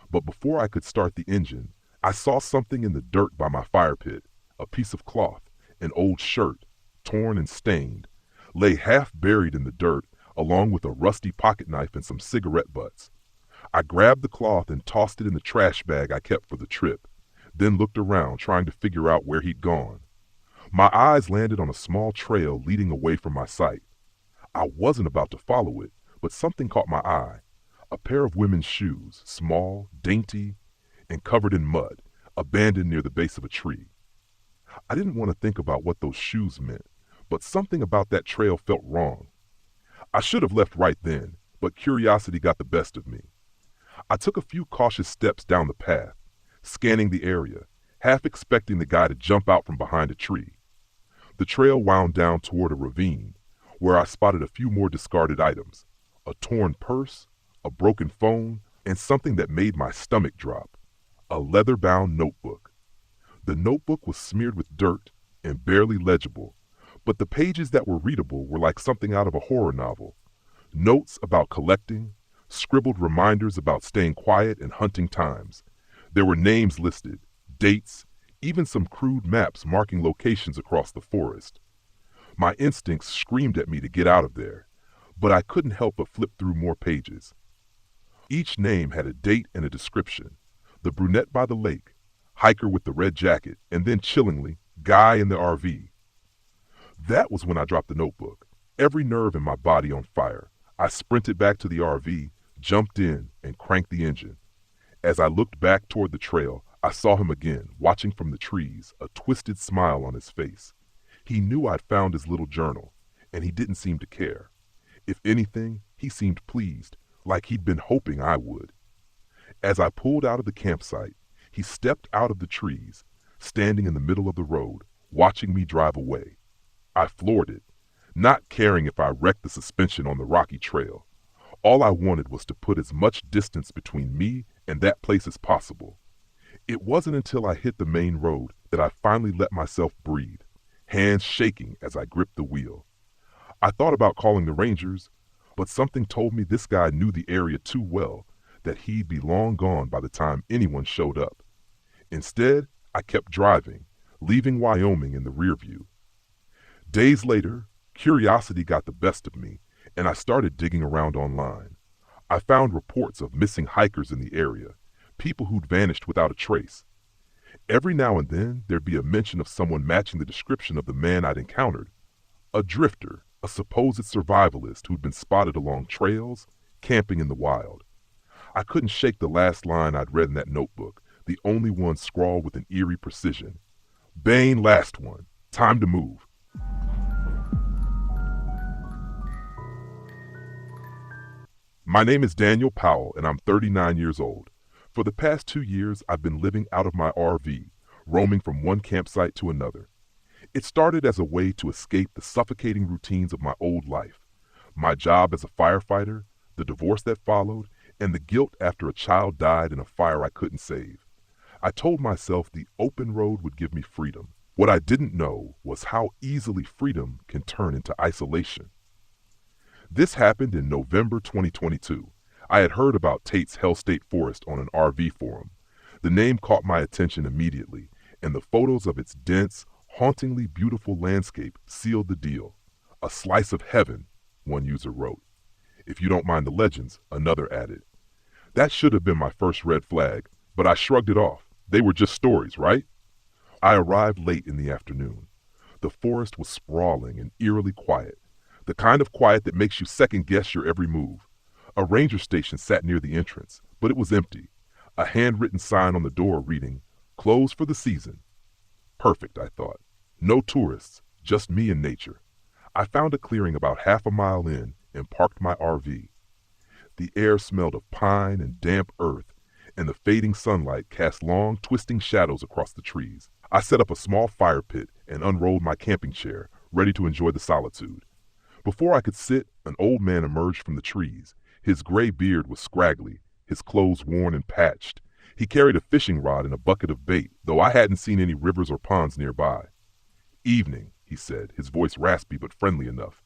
But before I could start the engine, I saw something in the dirt by my fire pit, a piece of cloth, an old shirt, torn and stained, lay half buried in the dirt along with a rusty pocket knife and some cigarette butts. I grabbed the cloth and tossed it in the trash bag I kept for the trip, then looked around trying to figure out where he'd gone. My eyes landed on a small trail leading away from my sight. I wasn't about to follow it, but something caught my eye. A pair of women's shoes, small, dainty, and covered in mud, abandoned near the base of a tree. I didn't want to think about what those shoes meant, but something about that trail felt wrong. I should have left right then, but curiosity got the best of me. I took a few cautious steps down the path, scanning the area, half expecting the guy to jump out from behind a tree. The trail wound down toward a ravine, where I spotted a few more discarded items, a torn purse, a broken phone, and something that made my stomach drop, a leather-bound notebook. The notebook was smeared with dirt and barely legible, but the pages that were readable were like something out of a horror novel. Notes about collecting, scribbled reminders about staying quiet and hunting times. There were names listed, dates, even some crude maps marking locations across the forest. My instincts screamed at me to get out of there, but I couldn't help but flip through more pages. Each name had a date and a description. The brunette by the lake, hiker with the red jacket, and then chillingly, guy in the RV. That was when I dropped the notebook, every nerve in my body on fire. I sprinted back to the RV, jumped in, and cranked the engine. As I looked back toward the trail, I saw him again, watching from the trees, a twisted smile on his face. He knew I'd found his little journal, and he didn't seem to care. If anything, he seemed pleased, like he'd been hoping I would. As I pulled out of the campsite, he stepped out of the trees, standing in the middle of the road, watching me drive away. I floored it, not caring if I wrecked the suspension on the rocky trail. All I wanted was to put as much distance between me and that place as possible. It wasn't until I hit the main road that I finally let myself breathe, hands shaking as I gripped the wheel. I thought about calling the Rangers, but something told me this guy knew the area too well, that he'd be long gone by the time anyone showed up. Instead, I kept driving, leaving Wyoming in the rear view. Days later, curiosity got the best of me, and I started digging around online. I found reports of missing hikers in the area, people who'd vanished without a trace. Every now and then, there'd be a mention of someone matching the description of the man I'd encountered. A drifter, a supposed survivalist who'd been spotted along trails, camping in the wild. I couldn't shake the last line I'd read in that notebook, the only one scrawled with an eerie precision. Bane, last one. Time to move. My name is Daniel Powell, and I'm 39 years old. For the past 2 years, I've been living out of my RV, roaming from one campsite to another. It started as a way to escape the suffocating routines of my old life. My job as a firefighter, the divorce that followed, and the guilt after a child died in a fire I couldn't save. I told myself the open road would give me freedom. What I didn't know was how easily freedom can turn into isolation. This happened in November 2022. I had heard about Tate's Hell State Forest on an RV forum. The name caught my attention immediately, and the photos of its dense, hauntingly beautiful landscape sealed the deal. A slice of heaven, one user wrote. If you don't mind the legends, another added. That should have been my first red flag, but I shrugged it off. They were just stories, right? I arrived late in the afternoon. The forest was sprawling and eerily quiet, the kind of quiet that makes you second-guess your every move. A ranger station sat near the entrance, but it was empty. A handwritten sign on the door reading, "Closed for the season." Perfect, I thought. No tourists, just me and nature. I found a clearing about half a mile in and parked my RV. The air smelled of pine and damp earth, and the fading sunlight cast long, twisting shadows across the trees. I set up a small fire pit and unrolled my camping chair, ready to enjoy the solitude. Before I could sit, an old man emerged from the trees. His gray beard was scraggly, his clothes worn and patched. He carried a fishing rod and a bucket of bait, though I hadn't seen any rivers or ponds nearby. "Evening," he said, his voice raspy but friendly enough.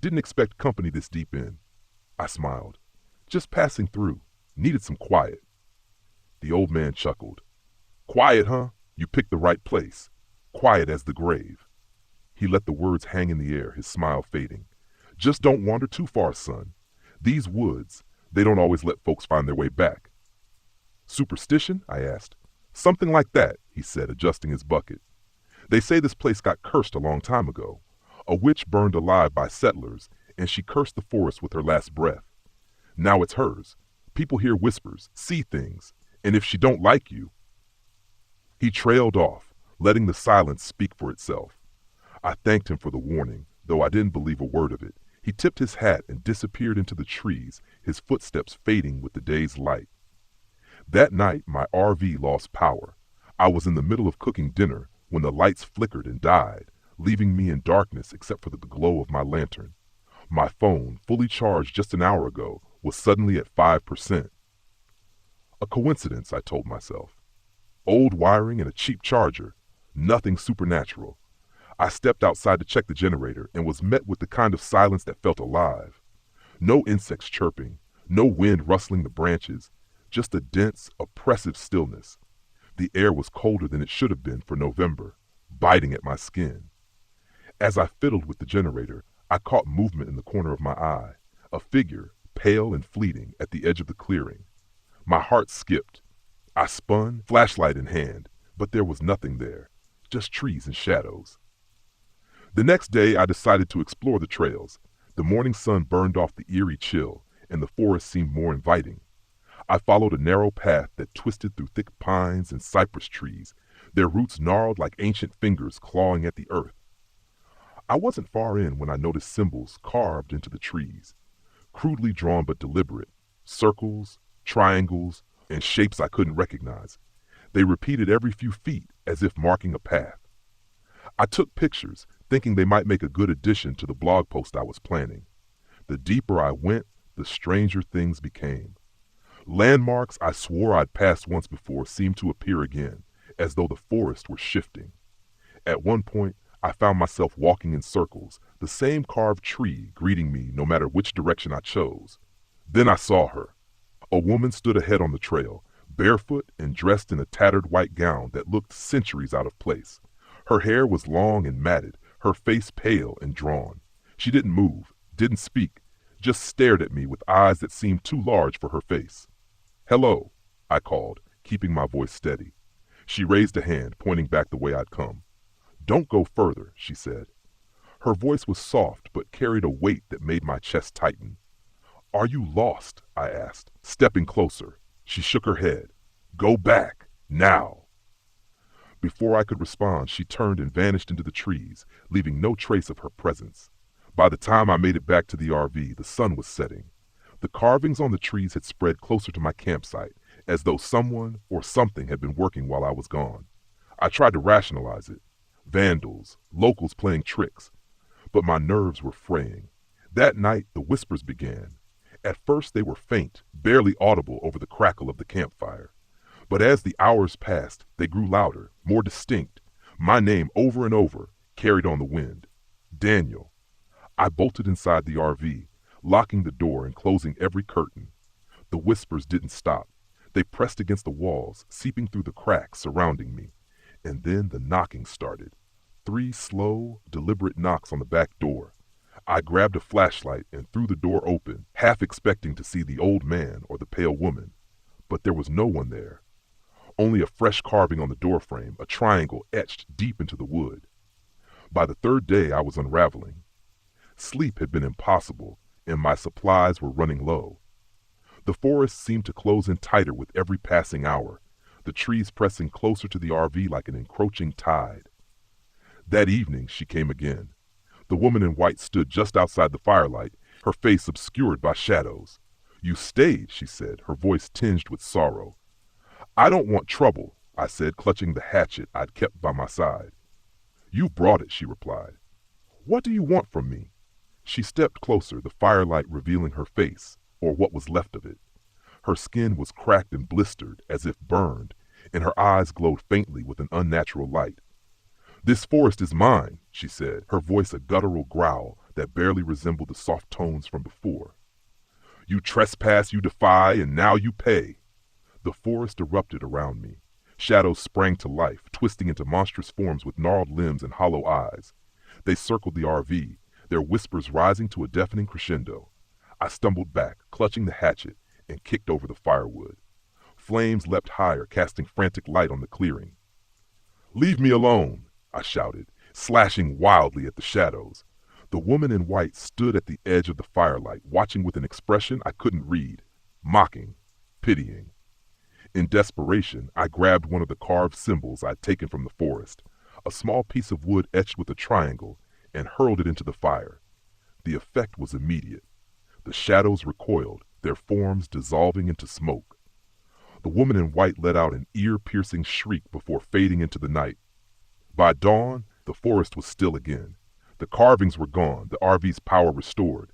"Didn't expect company this deep in." I smiled. "Just passing through. Needed some quiet." The old man chuckled. "Quiet, huh? You picked the right place. Quiet as the grave." He let the words hang in the air, his smile fading. "Just don't wander too far, son. These woods, they don't always let folks find their way back." "Superstition?" I asked. "Something like that," he said, adjusting his bucket. "They say this place got cursed a long time ago. A witch burned alive by settlers, and she cursed the forest with her last breath. Now it's hers. People hear whispers, see things, and if she don't like you..." He trailed off, letting the silence speak for itself. I thanked him for the warning, though I didn't believe a word of it. He tipped his hat and disappeared into the trees, his footsteps fading with the day's light. That night, my RV lost power. I was in the middle of cooking dinner when the lights flickered and died, leaving me in darkness except for the glow of my lantern. My phone, fully charged just an hour ago, was suddenly at 5%. A coincidence, I told myself. Old wiring and a cheap charger. Nothing supernatural. I stepped outside to check the generator and was met with the kind of silence that felt alive. No insects chirping, no wind rustling the branches, just a dense, oppressive stillness. The air was colder than it should have been for November, biting at my skin. As I fiddled with the generator, I caught movement in the corner of my eye, a figure, pale and fleeting, at the edge of the clearing. My heart skipped. I spun, flashlight in hand, but there was nothing there, just trees and shadows. The next day, I decided to explore the trails. The morning sun burned off the eerie chill, and the forest seemed more inviting. I followed a narrow path that twisted through thick pines and cypress trees, their roots gnarled like ancient fingers clawing at the earth. I wasn't far in when I noticed symbols carved into the trees, crudely drawn but deliberate, circles, triangles, and shapes I couldn't recognize. They repeated every few feet as if marking a path. I took pictures, thinking they might make a good addition to the blog post I was planning. The deeper I went, the stranger things became. Landmarks I swore I'd passed once before seemed to appear again, as though the forest were shifting. At one point, I found myself walking in circles, the same carved tree greeting me no matter which direction I chose. Then I saw her. A woman stood ahead on the trail, barefoot and dressed in a tattered white gown that looked centuries out of place. Her hair was long and matted, her face pale and drawn. She didn't move, didn't speak, just stared at me with eyes that seemed too large for her face. "Hello," I called, keeping my voice steady. She raised a hand, pointing back the way I'd come. "Don't go further," she said. Her voice was soft but carried a weight that made my chest tighten. "Are you lost?" I asked, stepping closer. She shook her head. "Go back, now." Before I could respond, she turned and vanished into the trees, leaving no trace of her presence. By the time I made it back to the RV, the sun was setting. The carvings on the trees had spread closer to my campsite, as though someone or something had been working while I was gone. I tried to rationalize it. Vandals, locals playing tricks. But my nerves were fraying. That night, the whispers began. At first they were faint, barely audible over the crackle of the campfire. But as the hours passed, they grew louder, more distinct. My name over and over, carried on the wind. Daniel. I bolted inside the RV, locking the door and closing every curtain. The whispers didn't stop. They pressed against the walls, seeping through the cracks surrounding me. And then the knocking started. 3 slow, deliberate knocks on the back door. I grabbed a flashlight and threw the door open, half expecting to see the old man or the pale woman. But there was no one there. Only a fresh carving on the doorframe, a triangle etched deep into the wood. By the 3rd day, I was unraveling. Sleep had been impossible, and my supplies were running low. The forest seemed to close in tighter with every passing hour, the trees pressing closer to the RV like an encroaching tide. That evening, she came again. The woman in white stood just outside the firelight, her face obscured by shadows. "You stayed," she said, her voice tinged with sorrow. I don't want trouble, I said, clutching the hatchet I'd kept by my side. You've brought it, she replied. What do you want from me? She stepped closer, the firelight revealing her face, or what was left of it. Her skin was cracked and blistered, as if burned, and her eyes glowed faintly with an unnatural light. This forest is mine, she said, her voice a guttural growl that barely resembled the soft tones from before. You trespass, you defy, and now you pay. The forest erupted around me. Shadows sprang to life, twisting into monstrous forms with gnarled limbs and hollow eyes. They circled the RV, their whispers rising to a deafening crescendo. I stumbled back, clutching the hatchet, and kicked over the firewood. Flames leapt higher, casting frantic light on the clearing. Leave me alone, I shouted, slashing wildly at the shadows. The woman in white stood at the edge of the firelight, watching with an expression I couldn't read, mocking, pitying. In desperation, I grabbed one of the carved symbols I'd taken from the forest, a small piece of wood etched with a triangle, and hurled it into the fire. The effect was immediate. The shadows recoiled, their forms dissolving into smoke. The woman in white let out an ear-piercing shriek before fading into the night. By dawn, the forest was still again. The carvings were gone, the RV's power restored,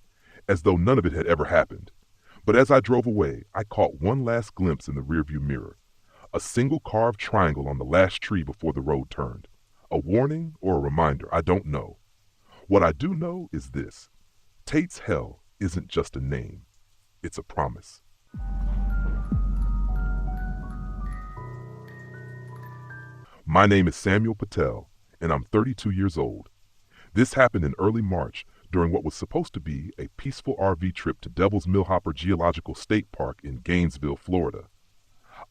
as though none of it had ever happened. But as I drove away, I caught one last glimpse in the rearview mirror. A single carved triangle on the last tree before the road turned. A warning or a reminder, I don't know. What I do know is this. Tate's Hell isn't just a name. It's a promise. My name is Samuel Patel, and I'm 32 years old. This happened in early March during what was supposed to be a peaceful RV trip to Devil's Millhopper Geological State Park in Gainesville, Florida.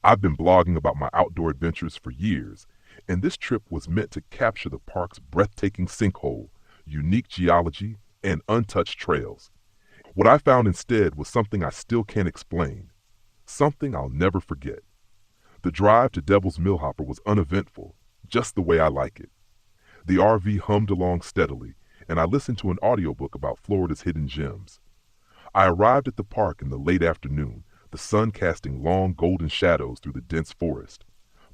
I've been blogging about my outdoor adventures for years, and this trip was meant to capture the park's breathtaking sinkhole, unique geology, and untouched trails. What I found instead was something I still can't explain, something I'll never forget. The drive to Devil's Millhopper was uneventful, just the way I like it. The RV hummed along steadily, and I listened to an audiobook about Florida's hidden gems. I arrived at the park in the late afternoon, the sun casting long golden shadows through the dense forest.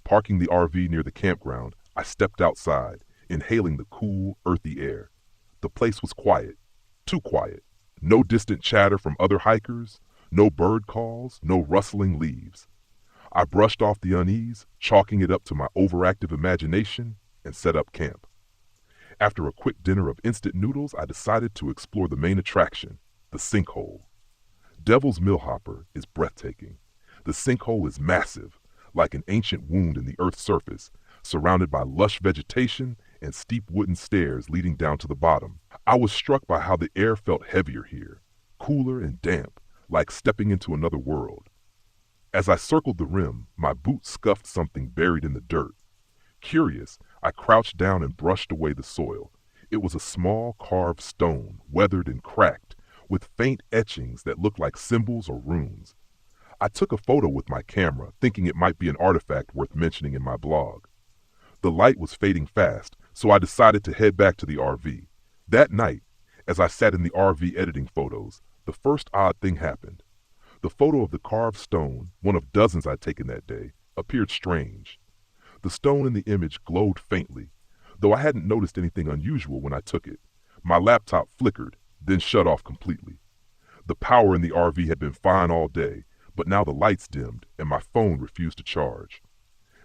Parking the RV near the campground, I stepped outside, inhaling the cool, earthy air. The place was quiet, too quiet. No distant chatter from other hikers, no bird calls, no rustling leaves. I brushed off the unease, chalking it up to my overactive imagination, and set up camp. After a quick dinner of instant noodles, I decided to explore the main attraction, the sinkhole. Devil's Millhopper is breathtaking. The sinkhole is massive, like an ancient wound in the Earth's surface, surrounded by lush vegetation and steep wooden stairs leading down to the bottom. I was struck by how the air felt heavier here, cooler and damp, like stepping into another world. As I circled the rim, my boot scuffed something buried in the dirt. Curious, I crouched down and brushed away the soil. It was a small carved stone, weathered and cracked, with faint etchings that looked like symbols or runes. I took a photo with my camera, thinking it might be an artifact worth mentioning in my blog. The light was fading fast, so I decided to head back to the RV. That night, as I sat in the RV editing photos, the first odd thing happened. The photo of the carved stone, one of dozens I'd taken that day, appeared strange. The stone in the image glowed faintly, though I hadn't noticed anything unusual when I took it. My laptop flickered, then shut off completely. The power in the RV had been fine all day, but now the lights dimmed and my phone refused to charge.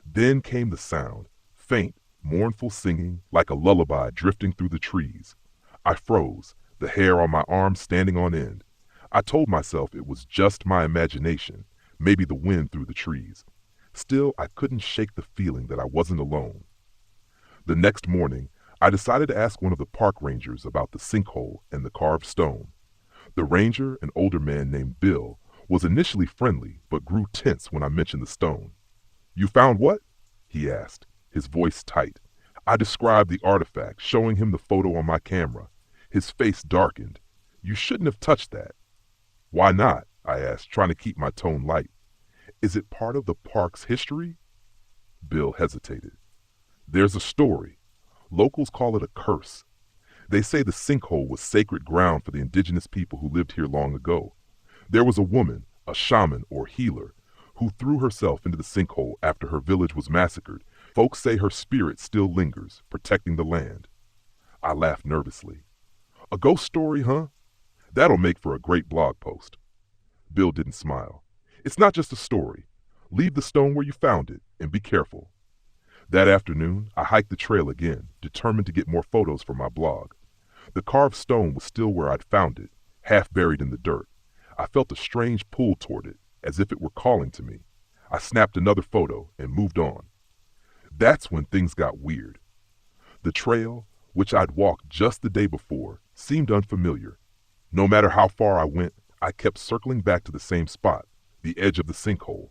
Then came the sound, faint, mournful singing like a lullaby drifting through the trees. I froze, the hair on my arms standing on end. I told myself it was just my imagination, maybe the wind through the trees. Still, I couldn't shake the feeling that I wasn't alone. The next morning, I decided to ask one of the park rangers about the sinkhole and the carved stone. The ranger, an older man named Bill, was initially friendly but grew tense when I mentioned the stone. "You found what?" he asked, his voice tight. I described the artifact, showing him the photo on my camera. His face darkened. "You shouldn't have touched that." "Why not?" I asked, trying to keep my tone light. "Is it part of the park's history?" Bill hesitated. "There's a story. Locals call it a curse. They say the sinkhole was sacred ground for the indigenous people who lived here long ago. There was a woman, a shaman or healer, who threw herself into the sinkhole after her village was massacred. Folks say her spirit still lingers, protecting the land. I laughed nervously. A ghost story, huh? That'll make for a great blog post. Bill didn't smile. It's not just a story. Leave the stone where you found it and be careful. That afternoon, I hiked the trail again, determined to get more photos for my blog. The carved stone was still where I'd found it, half buried in the dirt. I felt a strange pull toward it, as if it were calling to me. I snapped another photo and moved on. That's when things got weird. The trail, which I'd walked just the day before, seemed unfamiliar. No matter how far I went, I kept circling back to the same spot, the edge of the sinkhole.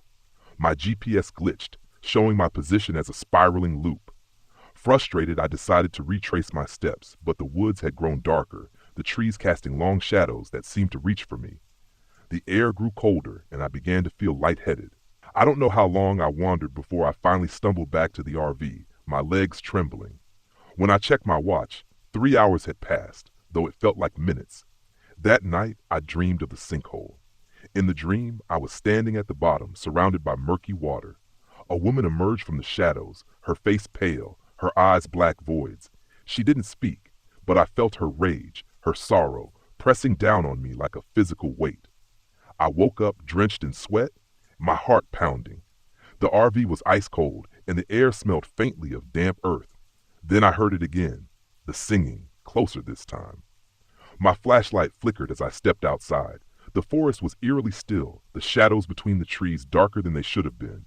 My GPS glitched, showing my position as a spiraling loop. Frustrated, I decided to retrace my steps, but the woods had grown darker, the trees casting long shadows that seemed to reach for me. The air grew colder, and I began to feel lightheaded. I don't know how long I wandered before I finally stumbled back to the RV, my legs trembling. When I checked my watch, 3 hours had passed, though it felt like minutes. That night, I dreamed of the sinkhole. In the dream, I was standing at the bottom, surrounded by murky water. A woman emerged from the shadows, her face pale, her eyes black voids. She didn't speak, but I felt her rage, her sorrow, pressing down on me like a physical weight. I woke up drenched in sweat, my heart pounding. The RV was ice cold, and the air smelled faintly of damp earth. Then I heard it again, the singing, closer this time. My flashlight flickered as I stepped outside. The forest was eerily still, the shadows between the trees darker than they should have been.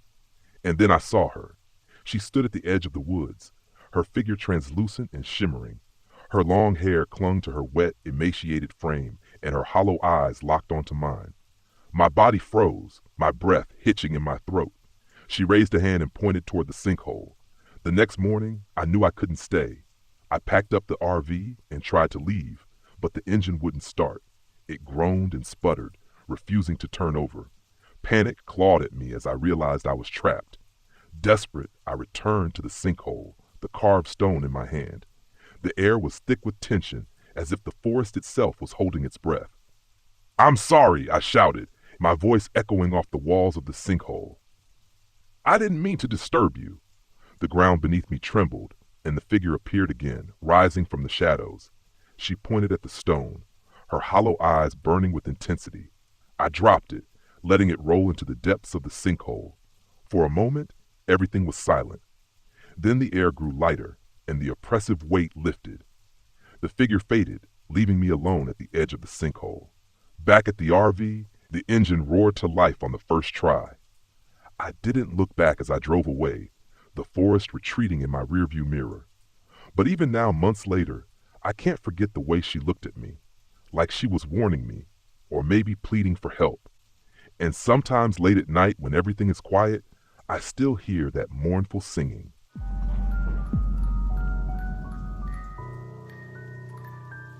And then I saw her. She stood at the edge of the woods, her figure translucent and shimmering. Her long hair clung to her wet, emaciated frame, and her hollow eyes locked onto mine. My body froze, my breath hitching in my throat. She raised a hand and pointed toward the sinkhole. The next morning, I knew I couldn't stay. I packed up the RV and tried to leave, but the engine wouldn't start. It groaned and sputtered, refusing to turn over. Panic clawed at me as I realized I was trapped. Desperate, I returned to the sinkhole, the carved stone in my hand. The air was thick with tension, as if the forest itself was holding its breath. "I'm sorry," I shouted, my voice echoing off the walls of the sinkhole. "I didn't mean to disturb you." The ground beneath me trembled, and the figure appeared again, rising from the shadows. She pointed at the stone, her hollow eyes burning with intensity. I dropped it, letting it roll into the depths of the sinkhole. For a moment, everything was silent. Then the air grew lighter, and the oppressive weight lifted. The figure faded, leaving me alone at the edge of the sinkhole. Back at the RV, the engine roared to life on the first try. I didn't look back as I drove away, the forest retreating in my rearview mirror. But even now, months later, I can't forget the way she looked at me, like she was warning me, or maybe pleading for help. And sometimes late at night, when everything is quiet, I still hear that mournful singing.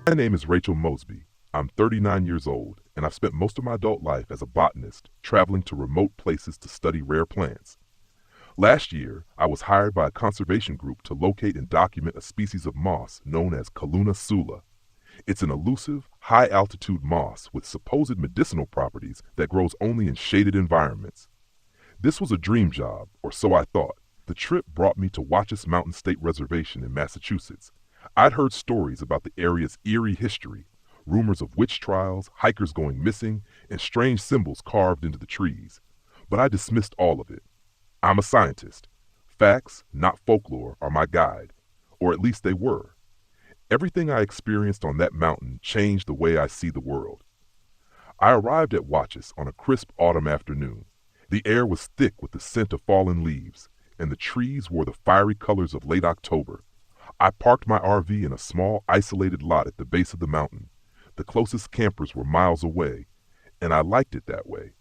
My name is Rachel Mosby. I'm 39 years old, and I've spent most of my adult life as a botanist, traveling to remote places to study rare plants. Last year, I was hired by a conservation group to locate and document a species of moss known as Calluna sula. It's an elusive, high-altitude moss with supposed medicinal properties that grows only in shaded environments. This was a dream job, or so I thought. The trip brought me to Watchus Mountain State Reservation in Massachusetts. I'd heard stories about the area's eerie history, rumors of witch trials, hikers going missing, and strange symbols carved into the trees. But I dismissed all of it. I'm a scientist. Facts, not folklore, are my guide, or at least they were. Everything I experienced on that mountain changed the way I see the world. I arrived at Watchus on a crisp autumn afternoon. The air was thick with the scent of fallen leaves, and the trees wore the fiery colors of late October. I parked my RV in a small, isolated lot at the base of the mountain. The closest campers were miles away, and I liked it that way.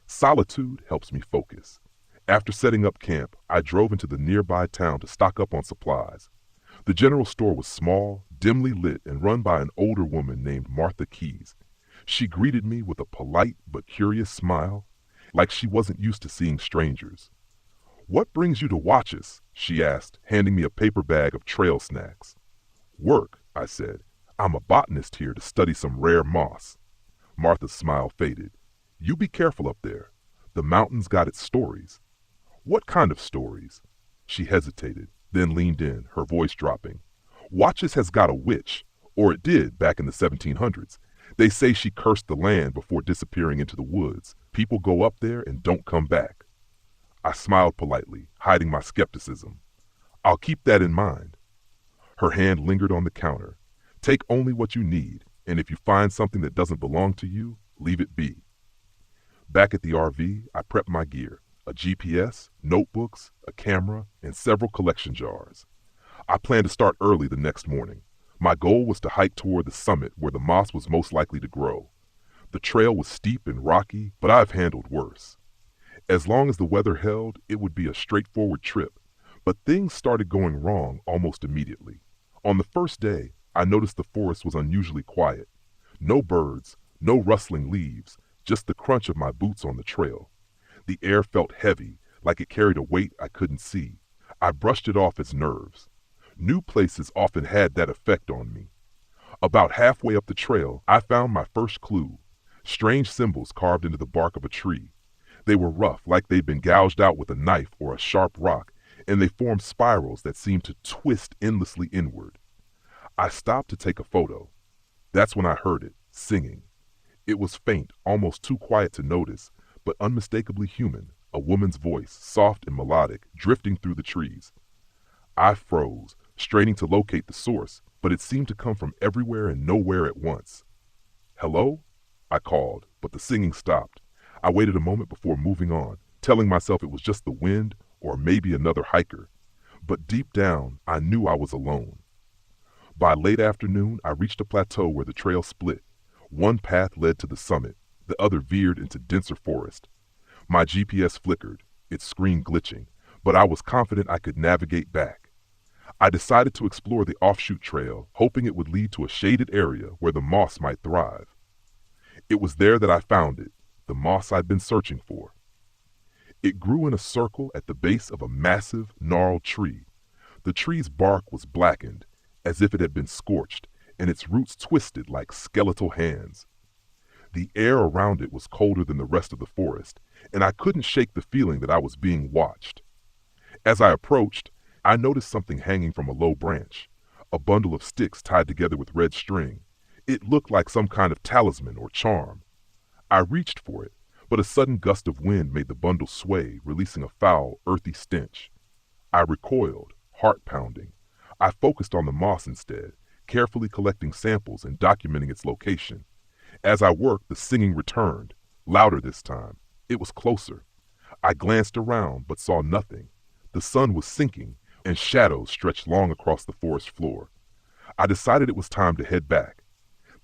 Solitude helps me focus. After setting up camp, I drove into the nearby town to stock up on supplies. The general store was small, dimly lit, and run by an older woman named Martha Keyes. She greeted me with a polite but curious smile, like she wasn't used to seeing strangers. "What brings you to Watchus?" she asked, handing me a paper bag of trail snacks. "Work," I said. "I'm a botanist here to study some rare moss." Martha's smile faded. "You be careful up there. The mountain's got its stories. What kind of stories? She hesitated, then leaned in, her voice dropping. Watches has got a witch, or it did back in the 1700s. They say she cursed the land before disappearing into the woods. People go up there and don't come back. I smiled politely, hiding my skepticism. I'll keep that in mind. Her hand lingered on the counter. Take only what you need, and if you find something that doesn't belong to you, leave it be. Back at the RV, I prepped my gear, a GPS, notebooks, a camera, and several collection jars. I planned to start early the next morning. My goal was to hike toward the summit where the moss was most likely to grow. The trail was steep and rocky, but I've handled worse. As long as the weather held, it would be a straightforward trip, but things started going wrong almost immediately. On the first day, I noticed the forest was unusually quiet. No birds, no rustling leaves, just the crunch of my boots on the trail. The air felt heavy, like it carried a weight I couldn't see. I brushed it off as nerves. New places often had that effect on me. About halfway up the trail, I found my first clue. Strange symbols carved into the bark of a tree. They were rough, like they'd been gouged out with a knife or a sharp rock, and they formed spirals that seemed to twist endlessly inward. I stopped to take a photo. That's when I heard it, singing. It was faint, almost too quiet to notice, but unmistakably human, a woman's voice, soft and melodic, drifting through the trees. I froze, straining to locate the source, but it seemed to come from everywhere and nowhere at once. Hello? I called, but the singing stopped. I waited a moment before moving on, telling myself it was just the wind or maybe another hiker. But deep down, I knew I was alone. By late afternoon, I reached a plateau where the trail split. One path led to the summit, the other veered into denser forest. My GPS flickered, its screen glitching, but I was confident I could navigate back. I decided to explore the offshoot trail, hoping it would lead to a shaded area where the moss might thrive. It was there that I found it, the moss I'd been searching for. It grew in a circle at the base of a massive, gnarled tree. The tree's bark was blackened, as if it had been scorched, and its roots twisted like skeletal hands. The air around it was colder than the rest of the forest, and I couldn't shake the feeling that I was being watched. As I approached, I noticed something hanging from a low branch, a bundle of sticks tied together with red string. It looked like some kind of talisman or charm. I reached for it, but a sudden gust of wind made the bundle sway, releasing a foul, earthy stench. I recoiled, heart pounding. I focused on the moss instead, carefully collecting samples and documenting its location. As I worked, the singing returned, louder this time. It was closer. I glanced around, but saw nothing. The sun was sinking, and shadows stretched long across the forest floor. I decided it was time to head back.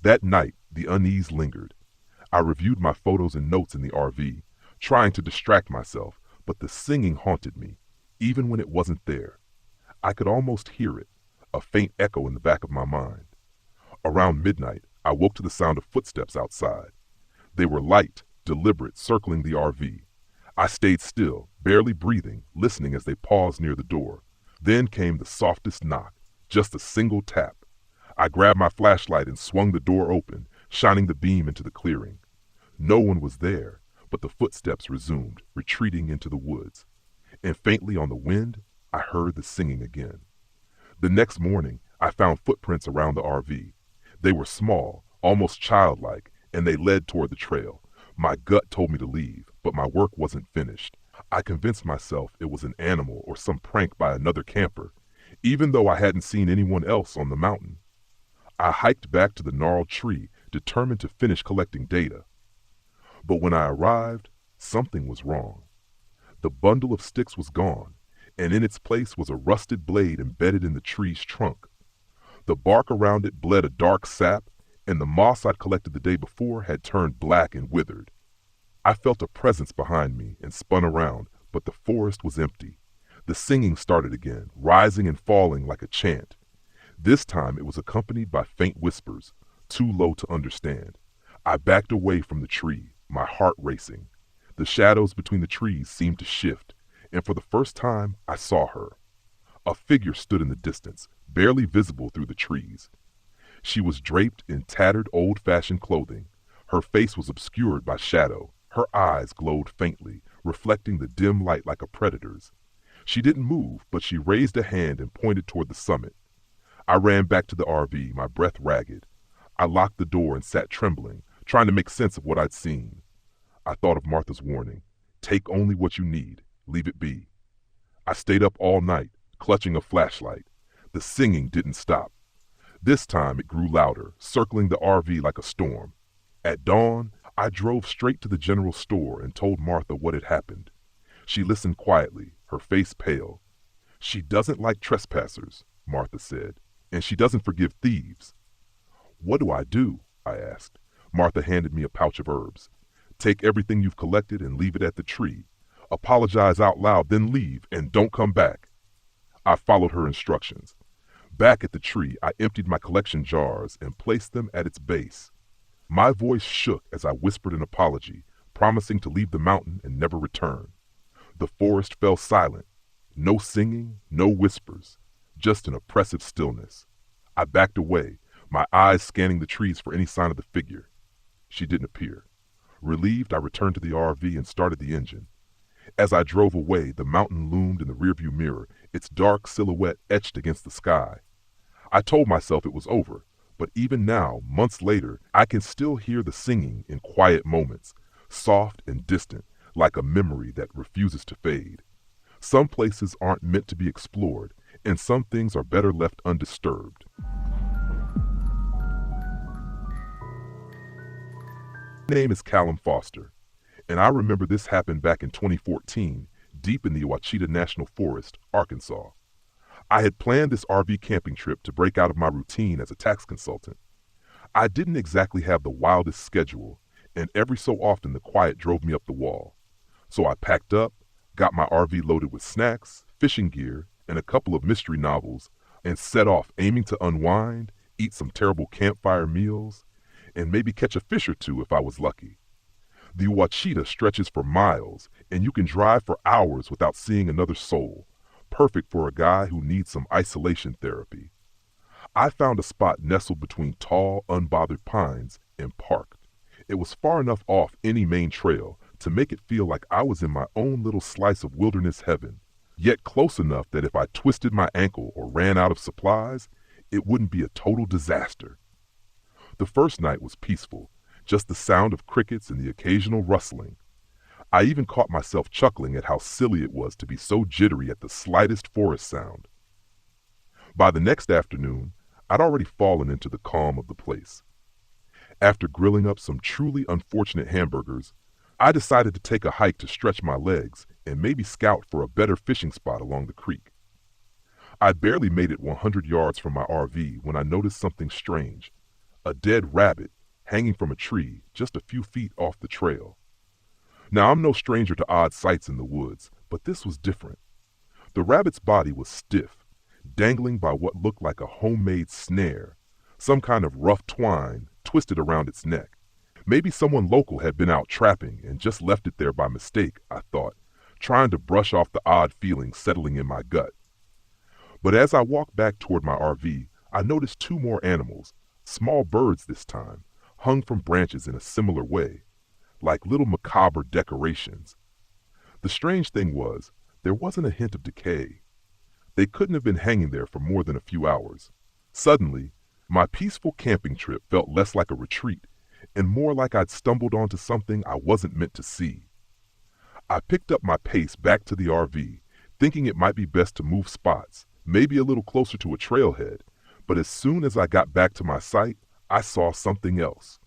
That night, the unease lingered. I reviewed my photos and notes in the RV, trying to distract myself, but the singing haunted me, even when it wasn't there. I could almost hear it, a faint echo in the back of my mind. Around midnight, I woke to the sound of footsteps outside. They were light, deliberate, circling the RV. I stayed still, barely breathing, listening as they paused near the door. Then came the softest knock, just a single tap. I grabbed my flashlight and swung the door open, shining the beam into the clearing. No one was there, but the footsteps resumed, retreating into the woods. And faintly on the wind, I heard the singing again. The next morning, I found footprints around the RV. They were small, almost childlike, and they led toward the trail. My gut told me to leave, but my work wasn't finished. I convinced myself it was an animal or some prank by another camper, even though I hadn't seen anyone else on the mountain. I hiked back to the gnarled tree, determined to finish collecting data. But when I arrived, something was wrong. The bundle of sticks was gone, and in its place was a rusted blade embedded in the tree's trunk. The bark around it bled a dark sap, and the moss I'd collected the day before had turned black and withered. I felt a presence behind me and spun around, but the forest was empty. The singing started again, rising and falling like a chant. This time it was accompanied by faint whispers, too low to understand. I backed away from the tree, my heart racing. The shadows between the trees seemed to shift, and for the first time I saw her. A figure stood in the distance, barely visible through the trees. She was draped in tattered, old-fashioned clothing. Her face was obscured by shadow, Her eyes glowed faintly, reflecting the dim light like a predator's. She didn't move, but she raised a hand and pointed toward the summit. I ran back to the RV, my breath ragged. I locked the door and sat trembling, trying to make sense of what I'd seen. I thought of Martha's warning. Take only what you need. Leave it be. I stayed up all night, clutching a flashlight. The singing didn't stop. This time it grew louder, circling the RV like a storm. At dawn, I drove straight to the general store and told Martha what had happened. She listened quietly, her face pale. She doesn't like trespassers, Martha said, and she doesn't forgive thieves. What do I do? I asked. Martha handed me a pouch of herbs. Take everything you've collected and leave it at the tree. Apologize out loud, then leave, and don't come back. I followed her instructions. Back at the tree, I emptied my collection jars and placed them at its base. My voice shook as I whispered an apology, promising to leave the mountain and never return. The forest fell silent. No singing, no whispers, just an oppressive stillness. I backed away, my eyes scanning the trees for any sign of the figure. She didn't appear. Relieved, I returned to the RV and started the engine. As I drove away, the mountain loomed in the rearview mirror, its dark silhouette etched against the sky. I told myself it was over, but even now, months later, I can still hear the singing in quiet moments, soft and distant, like a memory that refuses to fade. Some places aren't meant to be explored, and some things are better left undisturbed. My name is Callum Foster, and I remember this happened back in 2014, deep in the Ouachita National Forest, Arkansas. I had planned this RV camping trip to break out of my routine as a tax consultant. I didn't exactly have the wildest schedule, and every so often the quiet drove me up the wall. So I packed up, got my RV loaded with snacks, fishing gear, and a couple of mystery novels, and set off aiming to unwind, eat some terrible campfire meals, and maybe catch a fish or two if I was lucky. The Ouachita stretches for miles, and you can drive for hours without seeing another soul, perfect for a guy who needs some isolation therapy. I found a spot nestled between tall, unbothered pines and parked. It was far enough off any main trail to make it feel like I was in my own little slice of wilderness heaven, yet close enough that if I twisted my ankle or ran out of supplies, it wouldn't be a total disaster. The first night was peaceful, just the sound of crickets and the occasional rustling. I even caught myself chuckling at how silly it was to be so jittery at the slightest forest sound. By the next afternoon, I'd already fallen into the calm of the place. After grilling up some truly unfortunate hamburgers, I decided to take a hike to stretch my legs and maybe scout for a better fishing spot along the creek. I'd barely made it 100 yards from my RV when I noticed something strange, a dead rabbit hanging from a tree just a few feet off the trail. Now, I'm no stranger to odd sights in the woods, but this was different. The rabbit's body was stiff, dangling by what looked like a homemade snare, some kind of rough twine twisted around its neck. Maybe someone local had been out trapping and just left it there by mistake, I thought, trying to brush off the odd feeling settling in my gut. But as I walked back toward my RV, I noticed two more animals, small birds this time, hung from branches in a similar way, like little macabre decorations. The strange thing was, there wasn't a hint of decay. They couldn't have been hanging there for more than a few hours. Suddenly, my peaceful camping trip felt less like a retreat and more like I'd stumbled onto something I wasn't meant to see. I picked up my pace back to the RV, thinking it might be best to move spots, maybe a little closer to a trailhead, but as soon as I got back to my site, I saw something else.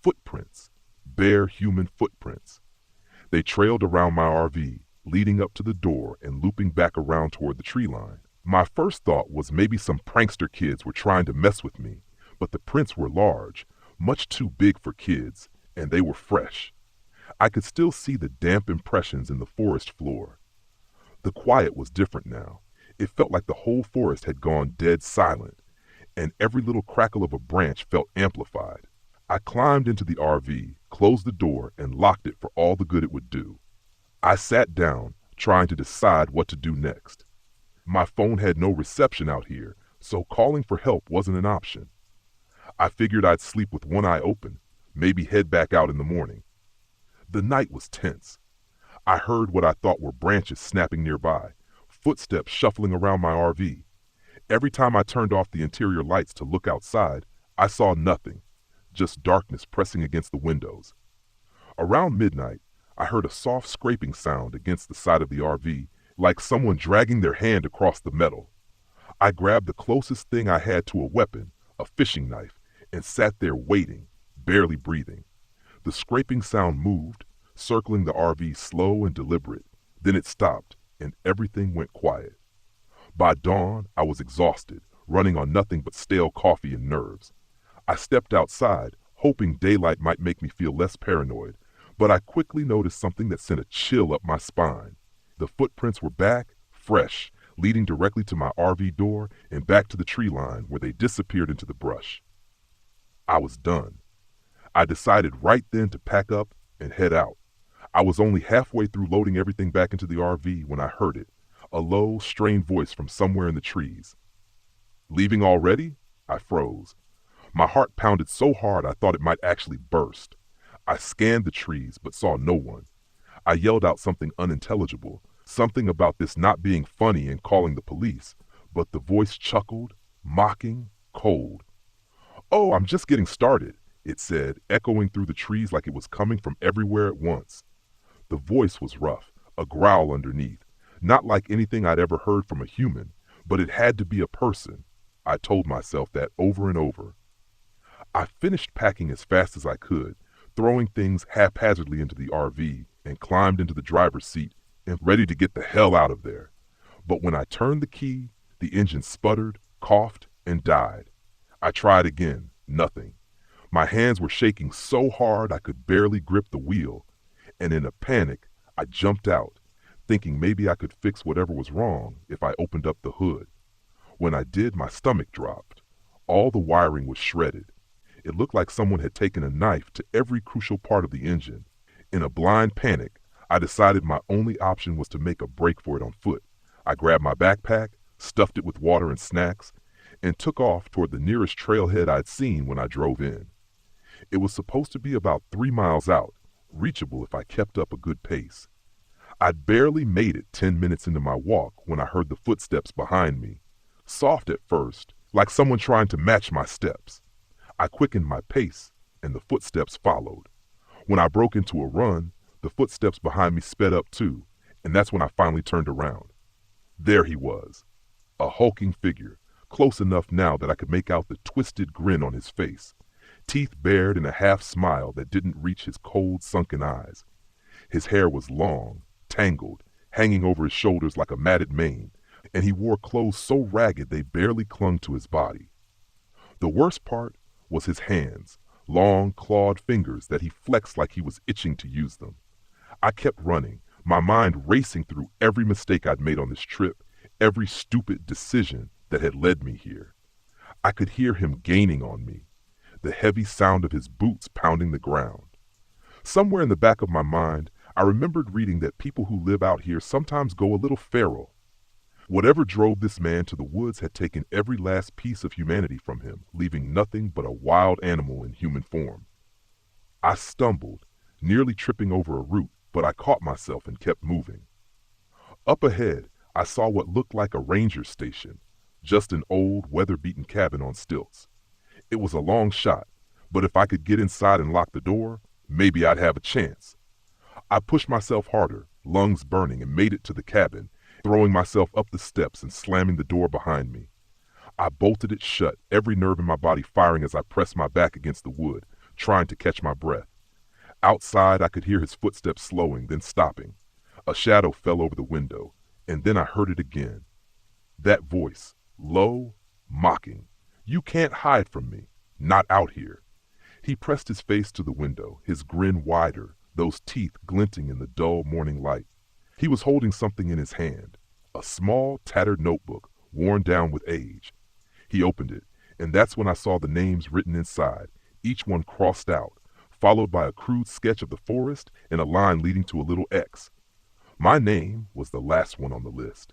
Footprints. Bare human footprints. They trailed around my RV, leading up to the door and looping back around toward the tree line. My first thought was maybe some prankster kids were trying to mess with me, but the prints were large, much too big for kids, and they were fresh. I could still see the damp impressions in the forest floor. The quiet was different now. It felt like the whole forest had gone dead silent, and every little crackle of a branch felt amplified. I climbed into the RV, closed the door, and locked it for all the good it would do. I sat down, trying to decide what to do next. My phone had no reception out here, so calling for help wasn't an option. I figured I'd sleep with one eye open, maybe head back out in the morning. The night was tense. I heard what I thought were branches snapping nearby, footsteps shuffling around my RV. Every time I turned off the interior lights to look outside, I saw nothing, just darkness pressing against the windows. Around midnight, I heard a soft scraping sound against the side of the RV, like someone dragging their hand across the metal. I grabbed the closest thing I had to a weapon, a fishing knife, and sat there waiting, barely breathing. The scraping sound moved, circling the RV slow and deliberate. Then it stopped, and everything went quiet. By dawn, I was exhausted, running on nothing but stale coffee and nerves. I stepped outside, hoping daylight might make me feel less paranoid, but I quickly noticed something that sent a chill up my spine. The footprints were back, fresh, leading directly to my RV door and back to the tree line where they disappeared into the brush. I was done. I decided right then to pack up and head out. I was only halfway through loading everything back into the RV when I heard it, a low, strained voice from somewhere in the trees. "Leaving already?" I froze. My heart pounded so hard I thought it might actually burst. I scanned the trees but saw no one. I yelled out something unintelligible, something about this not being funny and calling the police, but the voice chuckled, mocking, cold. "Oh, I'm just getting started," it said, echoing through the trees like it was coming from everywhere at once. The voice was rough, a growl underneath, not like anything I'd ever heard from a human, but it had to be a person. I told myself that over and over. I finished packing as fast as I could, throwing things haphazardly into the RV, and climbed into the driver's seat and ready to get the hell out of there. But when I turned the key, the engine sputtered, coughed, and died. I tried again, nothing. My hands were shaking so hard I could barely grip the wheel, and in a panic, I jumped out, thinking maybe I could fix whatever was wrong if I opened up the hood. When I did, my stomach dropped. All the wiring was shredded. It looked like someone had taken a knife to every crucial part of the engine. In a blind panic, I decided my only option was to make a break for it on foot. I grabbed my backpack, stuffed it with water and snacks, and took off toward the nearest trailhead I'd seen when I drove in. It was supposed to be about 3 miles out, reachable if I kept up a good pace. I'd barely made it 10 minutes into my walk when I heard the footsteps behind me, soft at first, like someone trying to match my steps. I quickened my pace, and the footsteps followed. When I broke into a run, the footsteps behind me sped up too, and that's when I finally turned around. There he was, a hulking figure, close enough now that I could make out the twisted grin on his face, teeth bared in a half-smile that didn't reach his cold, sunken eyes. His hair was long, tangled, hanging over his shoulders like a matted mane, and he wore clothes so ragged they barely clung to his body. The worst part was his hands, long, clawed fingers that he flexed like he was itching to use them. I kept running, my mind racing through every mistake I'd made on this trip, every stupid decision that had led me here. I could hear him gaining on me, the heavy sound of his boots pounding the ground. Somewhere in the back of my mind, I remembered reading that people who live out here sometimes go a little feral. Whatever drove this man to the woods had taken every last piece of humanity from him, leaving nothing but a wild animal in human form. I stumbled, nearly tripping over a root, but I caught myself and kept moving. Up ahead, I saw what looked like a ranger station, just an old, weather-beaten cabin on stilts. It was a long shot, but if I could get inside and lock the door, maybe I'd have a chance. I pushed myself harder, lungs burning, and made it to the cabin, throwing myself up the steps and slamming the door behind me. I bolted it shut, every nerve in my body firing as I pressed my back against the wood, trying to catch my breath. Outside, I could hear his footsteps slowing, then stopping. A shadow fell over the window, and then I heard it again. That voice, low, mocking. "You can't hide from me. Not out here." He pressed his face to the window, his grin wider, those teeth glinting in the dull morning light. He was holding something in his hand, a small, tattered notebook, worn down with age. He opened it, and that's when I saw the names written inside, each one crossed out, followed by a crude sketch of the forest and a line leading to a little X. My name was the last one on the list.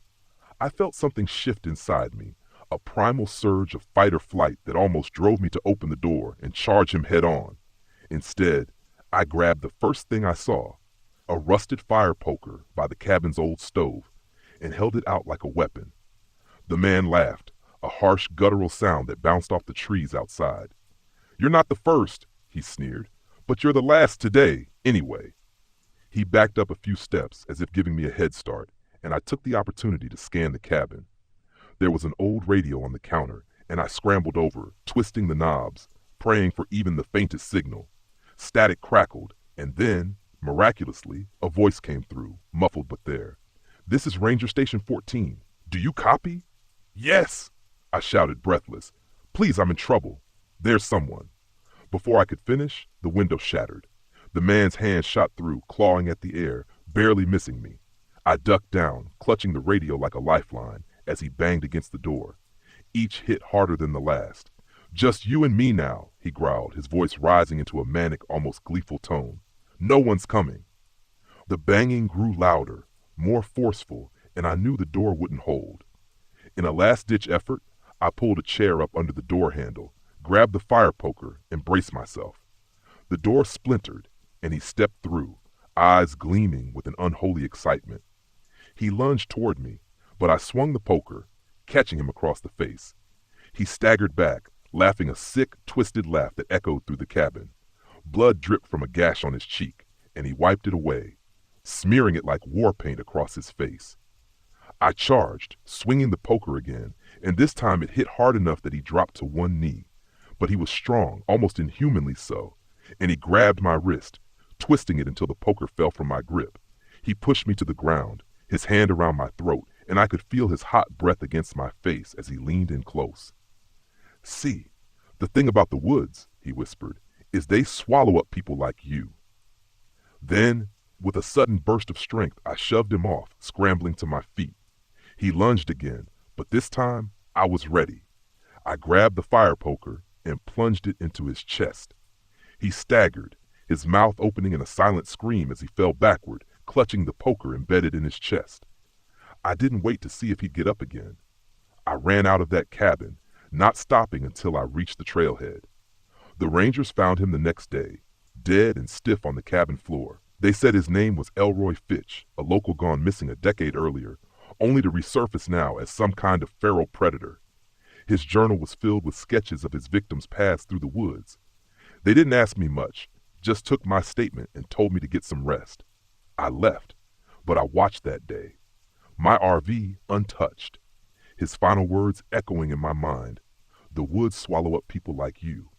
I felt something shift inside me, a primal surge of fight or flight that almost drove me to open the door and charge him head on. Instead, I grabbed the first thing I saw, a rusted fire poker by the cabin's old stove, and held it out like a weapon. The man laughed, a harsh guttural sound that bounced off the trees outside. "You're not the first," he sneered, "but you're the last today, anyway." He backed up a few steps as if giving me a head start, and I took the opportunity to scan the cabin. There was an old radio on the counter, and I scrambled over, twisting the knobs, praying for even the faintest signal. Static crackled, and then, miraculously, a voice came through, muffled but there. "This is Ranger Station 14. Do you copy?" "Yes!" I shouted, breathless. "Please, I'm in trouble. There's someone." Before I could finish, the window shattered. The man's hand shot through, clawing at the air, barely missing me. I ducked down, clutching the radio like a lifeline, as he banged against the door. Each hit harder than the last. "Just you and me now," he growled, his voice rising into a manic, almost gleeful tone. "No one's coming." The banging grew louder, more forceful, and I knew the door wouldn't hold. In a last-ditch effort, I pulled a chair up under the door handle, grabbed the fire poker, and braced myself. The door splintered, and he stepped through, eyes gleaming with an unholy excitement. He lunged toward me, but I swung the poker, catching him across the face. He staggered back, laughing a sick, twisted laugh that echoed through the cabin. Blood dripped from a gash on his cheek, and he wiped it away, smearing it like war paint across his face. I charged, swinging the poker again, and this time it hit hard enough that he dropped to one knee. But he was strong, almost inhumanly so, and he grabbed my wrist, twisting it until the poker fell from my grip. He pushed me to the ground, his hand around my throat, and I could feel his hot breath against my face as he leaned in close. "See, the thing about the woods," he whispered, "is they swallow up people like you." Then, with a sudden burst of strength, I shoved him off, scrambling to my feet. He lunged again, but this time I was ready. I grabbed the fire poker and plunged it into his chest. He staggered, his mouth opening in a silent scream as he fell backward, clutching the poker embedded in his chest. I didn't wait to see if he'd get up again. I ran out of that cabin, not stopping until I reached the trailhead. The Rangers found him the next day, dead and stiff on the cabin floor. They said his name was Elroy Fitch, a local gone missing a decade earlier, only to resurface now as some kind of feral predator. His journal was filled with sketches of his victims' paths through the woods. They didn't ask me much, just took my statement and told me to get some rest. I left, but I watched that day. My RV untouched. His final words echoing in my mind. "The woods swallow up people like you.